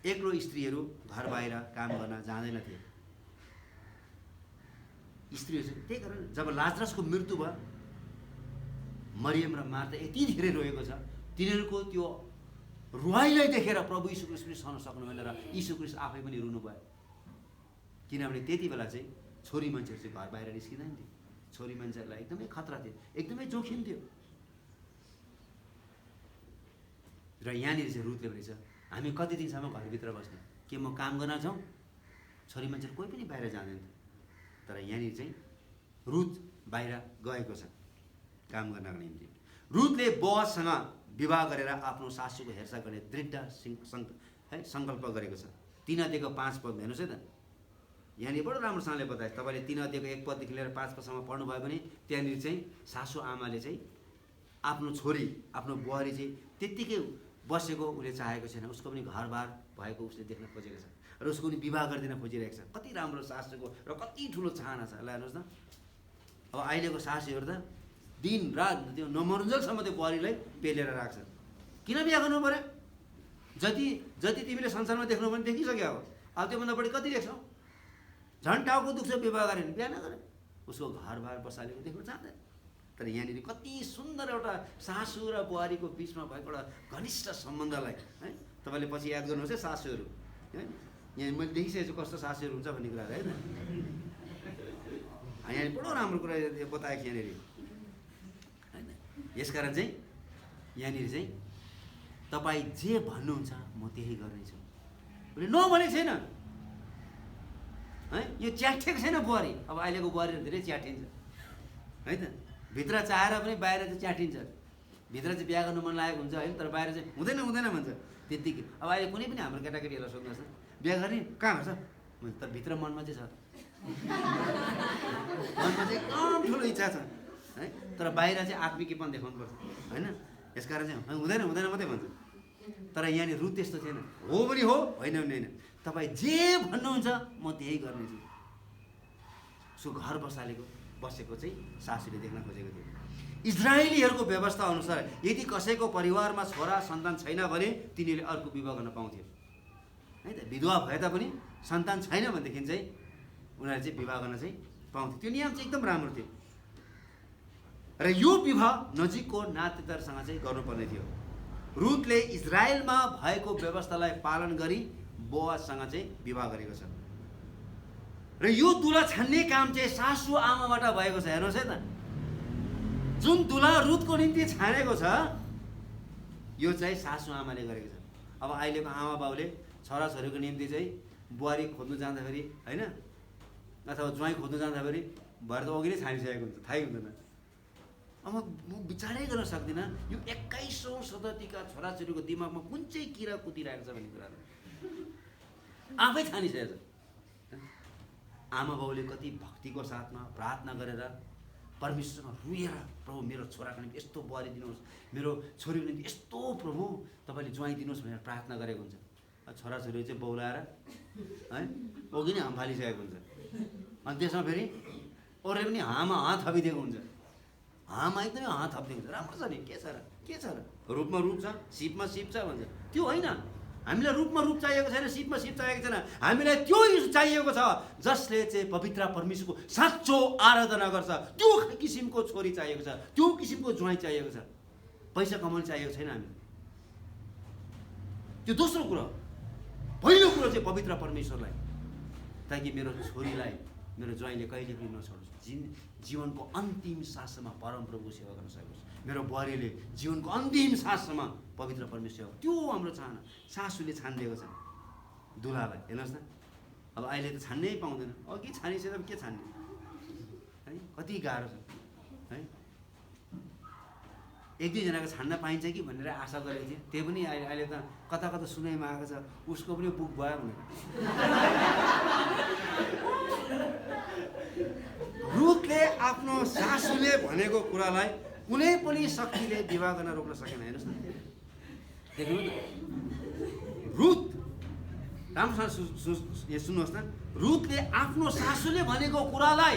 एक्लो स्त्रीहरू घर बाहिर काम गर्न जाँदैन थिए। स्त्रीहरू चाहिँ त्यही कारण जब लाजरसको मृत्यु भयो, मरियम र मार्था यति धेरै रोएको छ, तिनीहरूको त्यो रुवाईलाई देखेर प्रभु यीशु ख्रीष्ट पनि सहन सक्नु भएन र यीशु ख्रीष्ट आफै पनि रुनु भयो। किनभने त्यति बेला चाहिँ छोरी मान्छेहरू चाहिँ घर बाहिर निस्किँदैन थियो। छोरी मान्छेहरूलाई एकदमै खतरा थियो, एकदमै जोखिम थियो। र यहाँनिर चाहिँ रुथले भनेछ, हामी कति दिनसम्म घरभित्र बस्ने, के म काम गर्न जाउँ? छोरी मान्छेहरू कोही पनि बाहिर जाँदैन थियो। तर यहाँनिर चाहिँ रुथ बाहिर गएको छ काम गर्नको निम्ति। रुथले बोअजसँग विवाह गरेर आफ्नो सासूको हेरचाह गर्ने दृढ सङ्कल्प गरेको छ। 3 अध्यायको 5 पद हेर्नुहोस् है त। यहाँनिर बडो राम्रोसँगले बताए। तपाईँले 3 अध्यायको 1 पददेखि लिएर 5 पदसम्म पढ्नुभयो भने त्यहाँनिर चाहिँ सासू आमाले चाहिँ आफ्नो छोरी, आफ्नो बुहारी चाहिँ त्यत्तिकै बसेको उसले चाहेको छैन। उसको पनि घरबार भएको उसले देख्न खोजेको छ र उसको पनि विवाह गरिदिन खोजिरहेको छ। कति राम्रो सासूको र कति ठुलो चाहना छ। ल हेर्नुहोस् न, अब अहिलेको सासूहरू त दिन रात त्यो नमरुन्जेलसम्म त्यो बुहारीलाई पेलेर राख्छ। किन बिहा गर्नु पऱ्यो? जति तिमीले संसारमा देख्नु पनि देखिसक्यो। अब त्योभन्दा बढी कति देख्छौ? झन् टाउको दुख्छ विवाह गरेर बिहा नगरे, उसको घरबार बसालेको देख्नु चाहँदैन। तर यहाँनिर कति सुन्दर एउटा सासू र बुहारीको बिचमा भएको एउटा घनिष्ठ सम्बन्धलाई है तपाईँले पछि याद गर्नुहोस् है सासूहरू है। यहाँ मैले देखिसकेको छु कस्तो सासूहरू हुन्छ भन्ने कुराहरू है त। यहाँ बडो राम्रो कुरा बताएको यहाँनिर होइन। यसकारण चाहिँ यहाँनिर चाहिँ तपाईँ जे भन्नुहुन्छ म त्यही गर्नेछु उसले नभनेको छैन है। यो च्याठेको छैन बुहारी। अब अहिलेको बुहारीहरू धेरै च्याठिन्छ है त। भित्र चाहेर पनि बाहिर चाहिँ च्याठिन्छ। भित्र चाहिँ बिहा गर्नु मन लागेको हुन्छ होइन, तर बाहिर चाहिँ हुँदैन हुँदैन भन्छ त्यत्तिकै। अब अहिले कुनै पनि हाम्रो केटाकेटीहरूलाई सोध्नुहोस् न, बिहा गर्ने कहाँ गर्छ? त भित्र मनमा चाहिँ छ, मनमा चाहिँ एकदम ठुलो इच्छा छ है, तर बाहिर चाहिँ आत्मिकीपन देखाउनुपर्छ होइन। यसकारण चाहिँ हुँदैन हुँदैन मात्रै भन्छ। तर यहाँनिर रुथ त्यस्तो थिएन। हो पनि हो, होइन भने होइन। तपाईँ जे भन्नुहुन्छ म त्यही गर्नेछु। सो घर बसेको चाहिँ सासूले देख्न खोजेको थियो। इजरायलीहरूको व्यवस्था अनुसार यदि कसैको परिवारमा छोरा सन्तान छैन भने तिनीहरूले अर्को विवाह गर्न पाउँथ्यो है त। विधवा भए तापनि सन्तान छैन भनेदेखि चाहिँ उनीहरूले चाहिँ विवाह गर्न चाहिँ पाउँथ्यो। त्यो नियम चाहिँ एकदम राम्रो थियो र यो विवाह नजिकको नातेदारसँग चाहिँ गर्नुपर्ने थियो। रुथले इजरायलमा भएको व्यवस्थालाई पालन गरी बोअजसँग चाहिँ विवाह गरेको छ र यो दुला छान्ने काम चाहिँ सासू आमाबाट भएको छ। हेर्नुहोस् है त, जुन दुला रुथको निम्ति छानेको छ यो चाहिँ सासू आमाले गरेको छ। अब अहिलेको आमा बाउले छोराछोरीको निम्ति चाहिँ बुहारी खोज्नु जाँदाखेरि होइन अथवा ज्वाइँ खोज्नु जाँदाखेरि भएर त अघि नै छानिसकेको हुन्छ, थाहै हुँदैन। अब म विचारै गर्न सक्दिनँ यो 21औं शताब्दीका छोराछोरीको दिमागमा कुन चाहिँ किरा कुदिरहेको छ भन्ने कुराहरू आफै छानिसकेको छ। आमा बाउले कति भक्तिको साथमा प्रार्थना गरेर परमेश्वरमा रुएर प्रभु मेरो छोराको निम्ति यस्तो बुहारी दिनुहोस्, मेरो छोरीको निम्ति यस्तो प्रभु तपाईँले ज्वाइँ दिनुहोस् भनेर प्रार्थना गरेको हुन्छ। छोराछोरी चाहिँ बौलाएर है अघि नै हाम फालिसकेको हुन्छ। अनि त्यसमा फेरि अरूले पनि हामा हात थपिदिएको हुन्छ। हामा एकदमै हात थपिदिएको हुन्छ। राम्रो छ नि, के छ र के छ र? रूपमा रूप छ, सिपमा सिप छ भन्छ। त्यो होइन, हामीलाई रूपमा रूप चाहिएको छैन, सिपमा सिप चाहिएको छैन। हामीलाई त्यो चाहिएको छ जसले चाहिँ पवित्र परमेश्वरको साँचो आराधना गर्छ। त्यो किसिमको छोरी चाहिएको छ, त्यो किसिमको ज्वाइँ चाहिएको छ। पैसा कमाउनु चाहिएको छैन हामी। त्यो दोस्रो कुरो। पहिलो कुरो चाहिँ पवित्र परमेश्वरलाई, ताकि मेरो छोरीलाई मेरो ज्वाइँले कहिले पनि नछोडोस्। जीवनको अन्तिम साससम्म परमप्रभुको सेवा गर्न सकोस्। मेरो बुहारीले जीवनको अन्तिम साससम्म पवित्र परमेश्वर, त्यो हाम्रो चाहना। सासूले छानिदिएको छ दुलालाई। हेर्नुहोस् न, अब अहिले त छान्नै पाउँदैन। अघि छानिसकेर के छान्ने है, कति गाह्रो छ है। एक दुईजनाको छान्न पाइन्छ कि भनेर आशा गरेको थिएँ। त्यो पनि अहिले त कता कता सुनाइमा आएको छ, उसको पनि बुक भयो भनेर। रुथले आफ्नो सासूले भनेको कुरालाई कुनै पनि शक्तिले विवाह गर्न रोक्न सकेन। हेर्नुहोस् न, देख्नु न, रुथ राम्रोसँग सुन्नुहोस् न, रुथले आफ्नो सासूले भनेको कुरालाई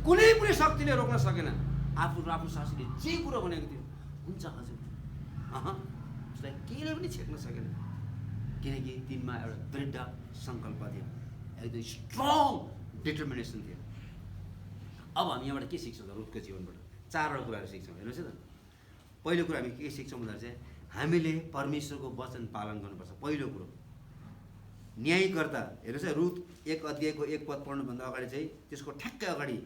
कुनै पनि शक्तिले रोक्न सकेन। आफ्नो सासूले जे कुरो भनेको थियो, हुन्छ हजुर, उसलाई केहीले पनि छेक्न सकेन, किनकि तिनमा एउटा दृढ सङ्कल्प थियो, एकदम स्ट्रङ डिटर्मिनेसन थियो। अब हामी यहाँबाट के सिक्छौँ त रुथको जीवनबाट? चारवटा कुराहरू सिक्छौँ। हेर्नुहोस् है त, पहिलो कुरा हामी के सिक्छौँ भन्दा चाहिँ हामीले परमेश्वरको वचन पालन गर्नुपर्छ। पहिलो कुरो न्यायकर्ता, हेर्नुहोस् है, रुथ 1 अध्यायको 1 पद पढ्नुभन्दा अगाडि चाहिँ त्यसको ठ्याक्कै अगाडि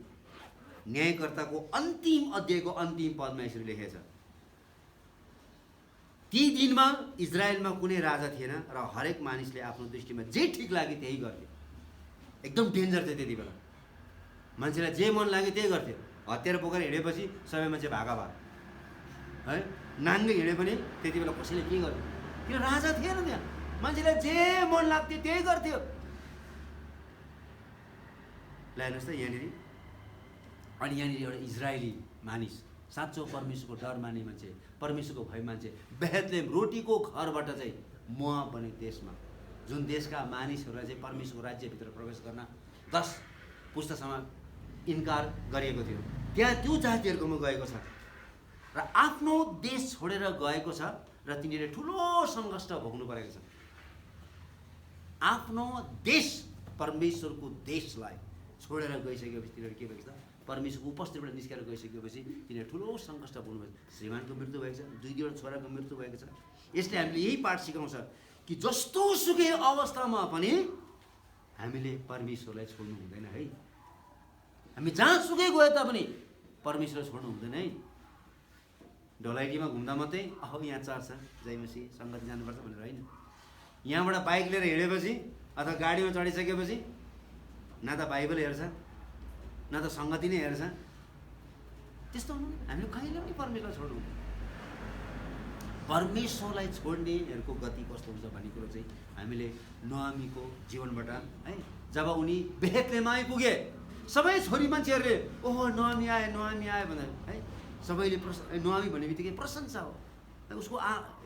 न्यायकर्ताको अन्तिम अध्यायको अन्तिम पदमा यसरी लेखेको छ, ती दिनमा इजरायलमा कुनै राजा थिएन र हरेक मानिसले आफ्नो दृष्टिमा जे ठिक लाग्यो त्यही गर्थ्यो। एकदम डेन्जर थियो त्यति बेला, मान्छेलाई जे मन लाग्यो त्यही गर्थ्यो। हतियार बोकेर हिँडेपछि सबै मान्छे भागा भयो है, नाङ्गै हिँडे पनि त्यति बेला कसैले के गर्यो, किन राजा थिएन त्यहाँ, मान्छेलाई जे मन लाग्थ्यो त्यही गर्थ्यो। ल हेर्नुहोस् त यहाँनिर, अनि यहाँनिर एउटा इजरायली मानिस, साँचो परमेश्वरको डर मान्ने मान्छे, परमेश्वरको भय मान्छे, बेथलेहेम रोटीको घरबाट चाहिँ मोआब भन्ने देशमा, जुन देशका मानिसहरूलाई चाहिँ परमेश्वरको राज्यभित्र प्रवेश गर्न 10 पुस्तासम्म इन्कार गरिएको थियो, त्यहाँ त्यो जातिहरूकोमा गएको छ र आफ्नो देश छोडेर गएको छ र तिनीहरूले ठुलो सङ्घर्ष भोग्नु परेको छ। आफ्नो देश, परमेश्वरको देशलाई छोडेर गइसकेपछि तिनीहरू के भएको छ, परमेश्वरको उपस्थितिबाट निस्केर गइसकेपछि तिनीहरू ठुलो सङ्कष्ट पुग्नुभएको छ। श्रीमानको मृत्यु भएको छ, 2 छोराको मृत्यु भएको छ। यसले हामीले यही पाठ सिकाउँछ कि जस्तो सुकै अवस्थामा पनि हामीले परमेश्वरलाई छोड्नु हुँदैन है। हामी जहाँसुकै गए तापनि परमेश्वरलाई छोड्नु हुँदैन है। ढोलाइटीमा घुम्दा मात्रै यहाँ चर्च छ, जय मसी सङ्गति जानुपर्छ भनेर होइन। यहाँबाट बाइक लिएर हिँडेपछि अथवा गाडीमा चढिसकेपछि न त बाइबल हेर्छ न त सङ्गति नै हेर्छ, त्यस्तो हुनु हामीले कहिले पनि परमेश्वरलाई छोड्नु हुँदैन। परमेश्वरलाई छोड्नेहरूको गति कस्तो हुन्छ भन्ने कुरो चाहिँ हामीले नोआमीको जीवनबाट है, जब उनी बेथलेहेम आइपुगे सबै छोरी मान्छेहरूले ओहो नोआमी आए भनेर है, सबैले नोआमी भन्ने बित्तिकै प्रशंसा हो, उसको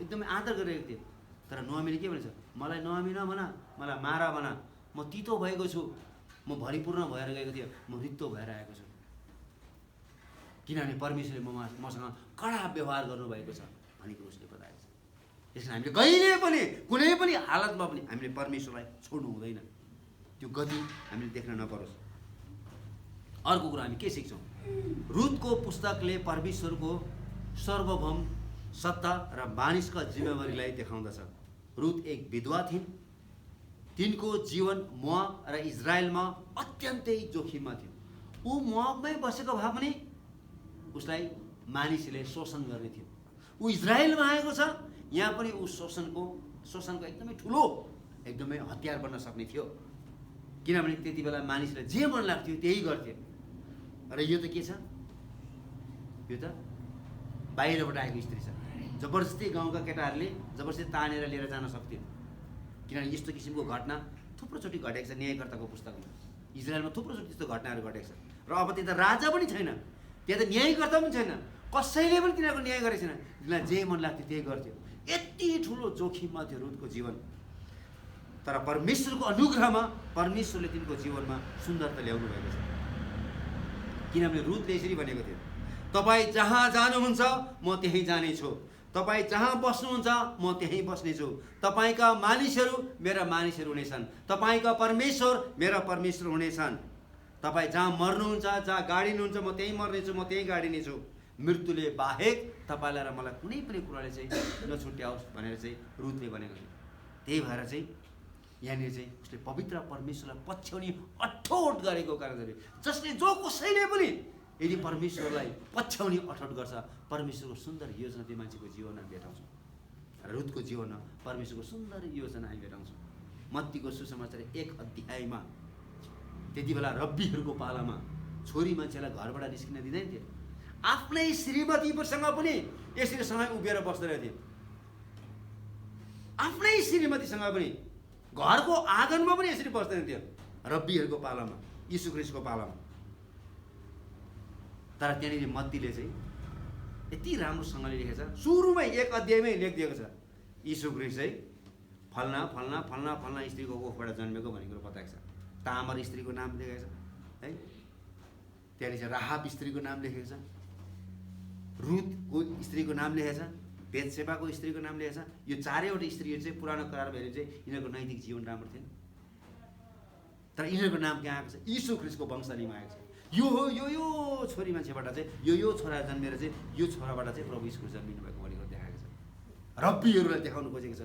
एकदमै आदर गरिरहेको थियो। तर नोआमीले के भन्छ, मलाई नोआमी नभन, मलाई मारा भन, म तितो भएको छु, म भरिपूर्ण भएर गएको थिएँ, म रित्तो भएर आएको छु, किनभने परमेश्वरले मसँग कडा व्यवहार गर्नुभएको छ भन्ने कुरो उसले बताएको छ। यसले हामीले कहिले पनि कुनै पनि हालतमा पनि हामीले परमेश्वरलाई छोड्नु हुँदैन, त्यो गति हामीले देख्न नपरोस्। अर्को कुरा हामी के सिक्छौँ, रुथको पुस्तकले परमेश्वरको सार्वभौम सत्ता र मानिसका जिम्मेवारीलाई देखाउँदछ। रुथ एक विधवा थिइन्, तिनको जीवन मोआब र इजरायलमा अत्यन्तै जोखिममा थियो। ऊ मोआबमै बसेको भए पनि उसलाई मानिसले शोषण गर्ने थियो। ऊ इजरायलमा आएको छ, यहाँ पनि ऊ शोषणको एकदमै ठुलो एकदमै हतियार बन्न सक्ने थियो, किनभने त्यति बेला मानिसलाई जे मन लाग्थ्यो त्यही गर्थ्यो। र यो त के छ, यो त बाहिरबाट आएको स्त्री छ, जबरजस्ती गाउँका केटाहरूले जबरजस्ती तानेर लिएर जान सक्थ्यो, किनभने यस्तो किसिमको घटना थुप्रोचोटि घटेको छ न्यायकर्ताको पुस्तकमा। इजरायलमा थुप्रोचोटि त्यस्तो घटनाहरू घटेको छ र अब त्यता राजा पनि छैन, त्यहाँ त न्यायकर्ता पनि छैन, कसैले पनि तिनीहरूको न्याय गरेको छैन, तिनीहरूलाई जे मन लाग्थ्यो त्यही गर्थ्यो। यति ठुलो जोखिममा थियो रुथको जीवन, तर परमेश्वरको अनुग्रहमा परमेश्वरले तिनको जीवनमा सुन्दरता ल्याउनु भएको छ। किनभने रुथले यसरी भनेको थियो, तपाईँ जहाँ जानुहुन्छ म त्यहीँ जानेछु, तपाईँ जहाँ बस्नुहुन्छ म त्यहीँ बस्नेछु, तपाईँका मानिसहरू मेरा मानिसहरू हुनेछन्, तपाईँका परमेश्वर मेरा परमेश्वर हुनेछन्, तपाईँ जहाँ मर्नुहुन्छ जहाँ गाडिनुहुन्छ म त्यहीँ मर्नेछु, म त्यहीँ गाडिनेछु, मृत्युले बाहेक तपाईँलाई र मलाई कुनै पनि कुराले चाहिँ नछुट्याओस् भनेर चाहिँ रुथले भनेको थियो। त्यही भएर चाहिँ यहाँनिर चाहिँ उसले पवित्र परमेश्वरलाई पछ्याउने अठोट गरेको कारणले, जसले जो कसैले पनि यदि परमेश्वरलाई पछ्याउने अठोट गर्छ, परमेश्वरको सुन्दर योजना त्यो मान्छेको जीवनमा भेटाउँछौँ। रुथको जीवनमा परमेश्वरको सुन्दर योजना हामी भेटाउँछौँ। मत्तीको सुसमाचार 1 अध्यायमा त्यति बेला रब्बीहरूको पालामा छोरी मान्छेलाई घरबाट निस्किन दिँदैन थियो, आफ्नै श्रीमतीसँग पनि यसरी सँगै उभिएर बस्दैन थियो। आफ्नै श्रीमतीसँग पनि घरको आँगनमा पनि यसरी बस्दैन थियो रब्बीहरूको पालामा, यीशु ख्रीष्टको पालामा। तर त्यहाँनिर मत्तीले चाहिँ यति राम्रोसँगले लेखेको छ, सुरुमै 1 अध्यायमै लेखिदिएको छ यीशु ख्रीष्ट चाहिँ फल्ना फल्ना फल्ना फल्ना स्त्रीको कोखबाट जन्मेको भन्ने कुरो बताएको छ। तामर स्त्रीको नाम लेखेको छ है, त्यहाँनिर राहाब स्त्रीको नाम लेखेको छ, रुतको स्त्रीको नाम लेखेको छ, बेतसेबाको स्त्रीको नाम लेखेको छ। यो चारैवटा स्त्रीहरू चाहिँ पुरानो करारमा हेऱ्यो चाहिँ यिनीहरूको नैतिक जीवन राम्रो थिएन, तर यिनीहरूको नाम कहाँ आएको छ? यीशु ख्रीष्टको वंशलीमा आएको छ। यो हो यो छोरी मान्छेबाट चाहिँ यो छोरा जन्मेर चाहिँ यो छोराबाट चाहिँ प्रभु यीशु ख्रीष्ट जन्मिनु भएको भनेको देखाएको छ। रब्बीहरूलाई देखाउनु खोजेको छ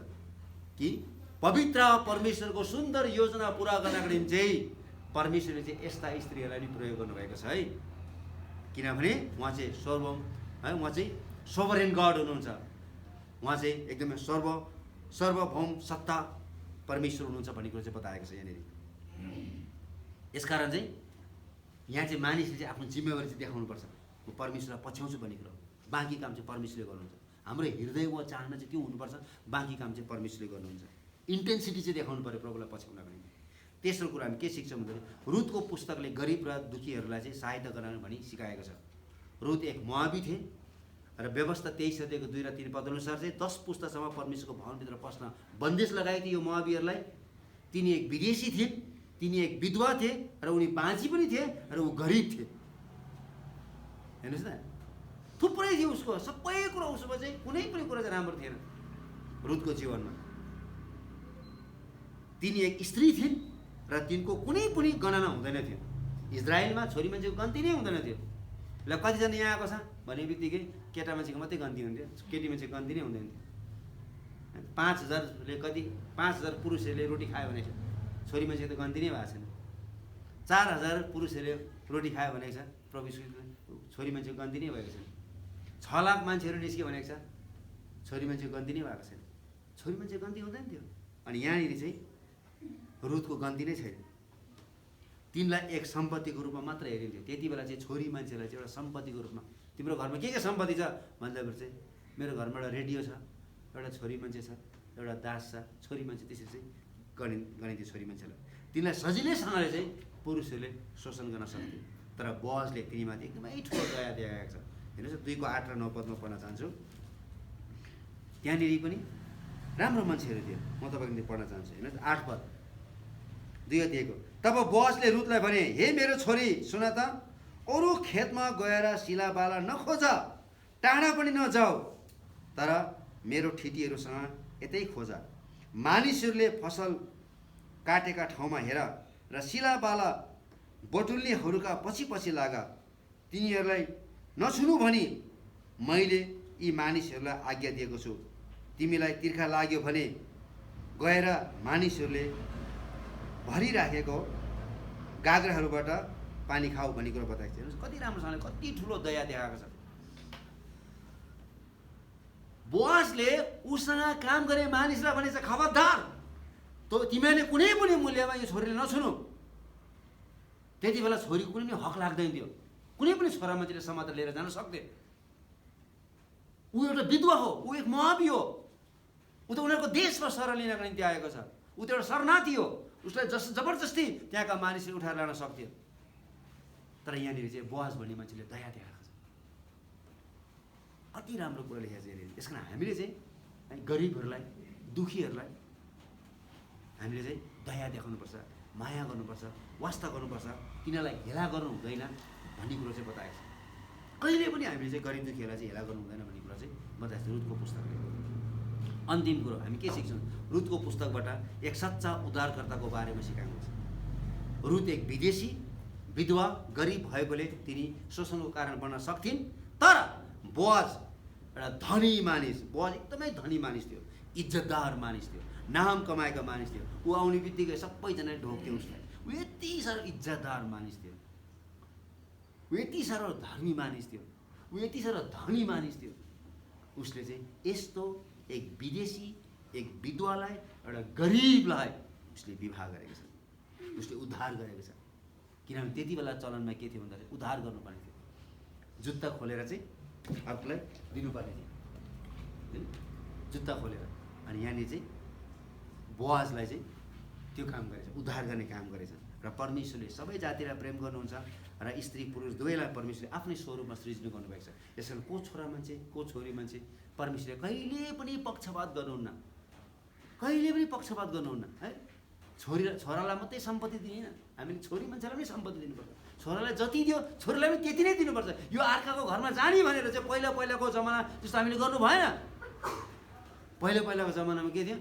कि पवित्र परमेश्वरको सुन्दर योजना पुरा गर्नको निम्ति चाहिँ परमेश्वरले चाहिँ यस्ता स्त्रीहरूलाई पनि प्रयोग गर्नुभएको छ है। किनभने उहाँ चाहिँ है, उहाँ चाहिँ सोभरेन गड हुनुहुन्छ, उहाँ चाहिँ एकदमै सर्वभौम सत्ता परमेश्वर हुनुहुन्छ भन्ने कुरो चाहिँ बताएको छ यहाँनिर। यसकारण चाहिँ यहाँ चाहिँ मानिसले चाहिँ आफ्नो जिम्मेवारी चाहिँ देखाउनुपर्छ, म परमेश्वरलाई पछ्याउँछु भन्ने कुरो। बाँकी काम चाहिँ परमेश्वरले गर्नुहुन्छ। हाम्रो हृदय वा चाहना चाहिँ त्यो हुनुपर्छ, बाँकी काम चाहिँ परमेश्वरले गर्नुहुन्छ। इन्टेन्सिटी चाहिँ देखाउनु पऱ्यो प्रभुलाई पछ्याउनको निम्ति। तेस्रो कुरा हामी के सिक्छौँ भन्दाखेरि रुतको पुस्तकले गरिब र दुखीहरूलाई चाहिँ सहायता गर्न भनी सिकाएको छ। रुत एक मोआबी थिए र व्यवस्था 23 अध्यायको 2 र 3 पद अनुसार चाहिँ 10 पुस्तासम्म परमेश्वरको भवनभित्र पस्न बन्देज लगाएको थियो यो मोआबीहरूलाई। तिनी एक विदेशी थिए, तिनी एक विधवा थिए र उनी बाँझी पनि थिए र ऊ गरिब थिए। हेर्नुहोस् न, थुप्रै थियो उसको, सबै कुरा उसको चाहिँ कुनै पनि कुरा चाहिँ राम्रो थिएन रुतको जीवनमा। तिनी एक स्त्री थिइन् र तिनको कुनै पनि गणना हुँदैन थियो। इजरायलमा छोरी मान्छेको गन्ती नै हुँदैन थियो। ल कतिजना यहाँ आएको छ भने बित्तिकै केटा मान्छेको मात्रै गन्ती हुन्थ्यो, केटी मान्छेको गन्ती नै हुँदैन थियो। 5000ले कति 5000 पुरुषहरूले रोटी खायो भने छोरी मान्छेको त गन्ती नै भएको छैन। 4000 पुरुषहरूले रोटी खायो भनेको छ प्रभु छोरी मान्छेको गन्ती नै भएको छैन। 6 लाख मान्छेहरू निस्क्यो भनेको छ, छोरी मान्छेको गन्ती नै भएको छैन। छोरी मान्छेको गन्ती हुँदैन थियो। अनि यहाँनिर चाहिँ रुतको गन्ती नै छैन। तिनलाई एक सम्पत्तिको रूपमा मात्र हेरिन्थ्यो। त्यति बेला चाहिँ छोरी मान्छेलाई चाहिँ एउटा सम्पत्तिको रूपमा, तिम्रो घरमा के सम्पत्ति छ भन्दाखेरि चाहिँ मेरो घरमा एउटा रेडियो छ, एउटा छोरी मान्छे छ, एउटा दास छ, छोरी मान्छे त्यसरी चाहिँ गणिन्थ्यो छोरी मान्छेलाई। तिनलाई सजिलैसँगले चाहिँ पुरुषहरूले शोषण गर्न सक्थ्यो। तर बोअजले तिनीमाथि एकदमै ठुलो दया देखाएको छ। हेर्नुहोस् 2 को 8 र 9 पदमा पढ्न चाहन्छु। त्यहाँनिर पनि राम्रो मान्छेहरू थियो, म तपाईँको निम्ति पढ्न चाहन्छु। हेर्नुहोस् 8 पद 2 अध्यायको। तब बोअजले रुतलाई भने, हे मेरो छोरी सुन त, अरू खेतमा गएर सिलाबाला नखोज, टाढा पनि नजाऊ, तर मेरो ठिटीहरूसँग यतै खोज। मानिसहरूले फसल काटेका ठाउँमा हेर र सिलाबाला बटुल्नेहरूका पछि पछि लाग। तिनीहरूलाई नछुनु भनी मैले यी मानिसहरूलाई आज्ञा दिएको छु। तिमीलाई तिर्खा लाग्यो भने गएर मानिसहरूले भरिराखेको गाग्राहरूबाट पानी खाऊ भन्ने कुरो बताएको छ। हेर्नुहोस् कति राम्रोसँगले कति ठुलो दया देखाएको छ। बोअजले उसँग काम गरे मानिसलाई भनेछ, खबरदार तिमीले कुनै पनि मूल्यमा यो छोरीले नछुनु। त्यति बेला छोरीको कुनै पनि हक लाग्दैन थियो, कुनै पनि छोरा मान्छेले समातेर लिएर जान सक्थे। ऊ एउटा विधवा हो, ऊ एक मोआबी हो, ऊ त उनीहरूको देशमा शरण लिनको निम्ति आएको छ। ऊ त एउटा शरणार्थी हो, उसलाई जबरजस्ती त्यहाँका मानिसले उठाएर लान सक्थ्यो। तर यहाँनिर चाहिँ बोअज भन्ने मान्छेले दया देखाएको छ। कति राम्रो कुरा लेखेको छ यहाँनिर। यस कारण हामीले चाहिँ गरिबहरूलाई, दुखीहरूलाई हामीले चाहिँ दया देखाउनुपर्छ, माया गर्नुपर्छ, वास्ता गर्नुपर्छ, तिनीहरूलाई हेला गर्नु हुँदैन भन्ने कुरो चाहिँ बताएको छ। कहिले पनि हामीले चाहिँ गरिब दुखीहरूलाई चाहिँ हेला गर्नु हुँदैन भन्ने कुरा चाहिँ बताएको छ रुतको पुस्तकले। अन्तिम कुरो हामी के सिक्छौँ रुतको पुस्तकबाट? एक सच्चा उद्धारकर्ताको बारेमा सिकाएको छ। रुत एक विदेशी विधवा गरिब भएकोले तिनी शोषणको कारण बन्न सक्थिन्। तर बोअज एउटा धनी मानिस, बोअज एकदमै धनी मानिस थियो, इज्जतदार मानिस थियो, नाम कमाएका मानिस थियो। ऊ आउने बित्तिकै सबैजनाले ढोक्थ्यो उसलाई। ऊ यति साह्रो इज्जतदार मानिस थियो, ऊ यति साह्रो धर्मी मानिस थियो, ऊ यति साह्रो धनी मानिस थियो। उसले चाहिँ यस्तो एक विदेशी एक विधवालाई, एउटा गरिबलाई उसले विवाह गरेको छ, उसले उद्धार गरेको छ। किनभने त्यति बेला चलनमा के थियो भन्दाखेरि उद्धार गर्नुपर्ने थियो। जुत्ता खोलेर चाहिँ अर्कोलाई दिनुपर्ने थियो, जुत्ता खोलेर। अनि यहाँनिर चाहिँ बोआजलाई चाहिँ त्यो काम गरेछ, उद्धार गर्ने काम गरेछ। र परमेश्वरले सबै जातिलाई प्रेम गर्नुहुन्छ र स्त्री पुरुष दुवैलाई परमेश्वरले आफ्नै स्वरूपमा सृजना गर्नुभएको छ। यस कारण को छोरा मान्छे को छोरी मान्छे परमेश्वरले कहिले पनि पक्षपात गर्नुहुन्न, कहिले पनि पक्षपात गर्नुहुन्न है। छोरालाई मात्रै सम्पत्ति दिएन, हामीले छोरी मान्छेलाई पनि सम्पत्ति दिनुपर्छ। छोरालाई जति दियो छोरीलाई पनि त्यति नै दिनुपर्छ। यो अर्काको घरमा जाने भनेर चाहिँ पहिलाको जमाना जस्तो हामीले गर्नु भएन। पहिलाको जमानामा के थियो,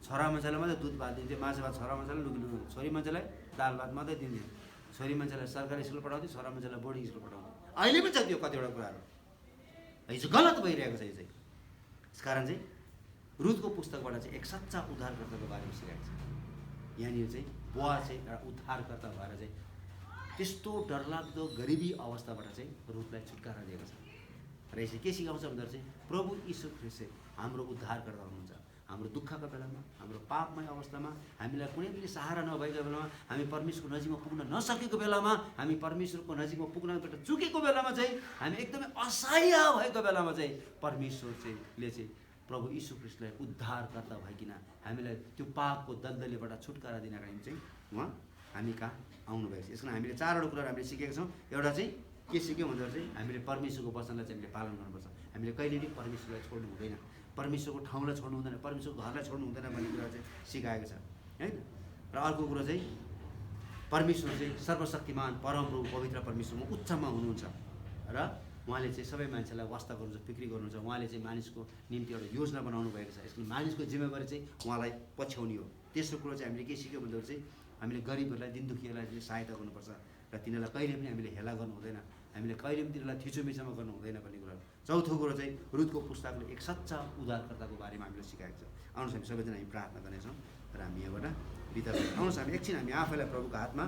छोरा मान्छेलाई मात्रै दुध भात दिन्थ्यो, माछा भात छोरा मान्छेलाई लुग्नु, छोरी मान्छेलाई दाल भात मात्रै दिन्थ्यो। छोरी मान्छेलाई सरकारी स्कुल पठाउँथ्यो, छोरा मान्छेलाई बोर्डिङ स्कुल पठाउँथ्यो। अहिले पनि छ त्यो कतिवटा कुराहरू, हिजो गलत भइरहेको छ यो चाहिँ। यसकारण चाहिँ रुथको पुस्तकबाट चाहिँ एक सच्चा उद्धारकर्ताको बारेमा सिकाएको छ। यहाँनिर चाहिँ बोआ चाहिँ एउटा उद्धारकर्ता भएर चाहिँ त्यस्तो डरलाग्दो गरिबी अवस्थाबाट चाहिँ रुथलाई छुटकारा दिएको छ। र यसले के सिकाउँछ भन्दा चाहिँ प्रभु यीशु ख्रीष्ट चाहिँ हाम्रो उद्धारकर्ता हुनुहुन्छ। हाम्रो दुःखको बेलामा, हाम्रो पापमय अवस्थामा, हामीलाई कुनै पनि सहारा नभएको बेलामा, हामी परमेश्वरको नजिकमा पुग्न नसकेको बेलामा, हामी परमेश्वरको नजिकमा पुग्नबाट चुकेको बेलामा चाहिँ, हामी एकदमै असहाय भएको बेलामा चाहिँ परमेश्वर चाहिँले चाहिँ प्रभु यीशु ख्रीष्टलाई उद्धारकर्ता भइकन हामीलाई त्यो पापको दलदलीबाट छुटकारा दिनका लागि चाहिँ उहाँ हामी कहाँ आउनुभएको छ। यसमा हामीले चारवटा कुराहरू हामीले सिकेका छौँ। एउटा चाहिँ के सिक्यौँ भन्दा चाहिँ हामीले परमेश्वरको वचनलाई चाहिँ हामीले पालन गर्नुपर्छ। हामीले कहिले पनि परमेश्वरलाई छोड्नु हुँदैन, परमेश्वरको ठाउँलाई छोड्नु हुँदैन, परमेश्वरको घरलाई छोड्नु हुँदैन भन्ने कुरा चाहिँ सिकाएको छ होइन। र अर्को कुरो चाहिँ परमेश्वर चाहिँ सर्वशक्तिमान परमप्रभु पवित्र परमेश्वरमा उच्चमा हुनुहुन्छ र उहाँले चाहिँ सबै मान्छेलाई वास्ता गर्नुहुन्छ, फिक्री गर्नुहुन्छ। उहाँले चाहिँ मानिसको निम्ति एउटा योजना बनाउनु भएको छ। यसको मानिसको जिम्मेवारी चाहिँ उहाँलाई पछ्याउने हो। तेस्रो कुरो चाहिँ हामीले के सिक्यौँ भन्दाखेरि चाहिँ हामीले गरिबहरूलाई, दिन दुखीहरूलाई चाहिँ सहायता गर्नुपर्छ र तिनीहरूलाई कहिले पनि हामीले हेला गर्नु हुँदैन, हामीले कहिले पनि तिनीहरूलाई थिचोमिचोमा गर्नु हुँदैन भन्ने कुरा। चौथो कुरो चाहिँ रुथको पुस्तकले एक सच्चा उद्धारकर्ताको बारेमा हामीले सिकाएको छ। आउनुहोस् हामी सबैजना हामी प्रार्थना गर्नेछौँ र हामी यहाँबाट बिदा गर्छौँ। आउनुहोस् हामी एकछिन हामी आफैलाई प्रभुको हातमा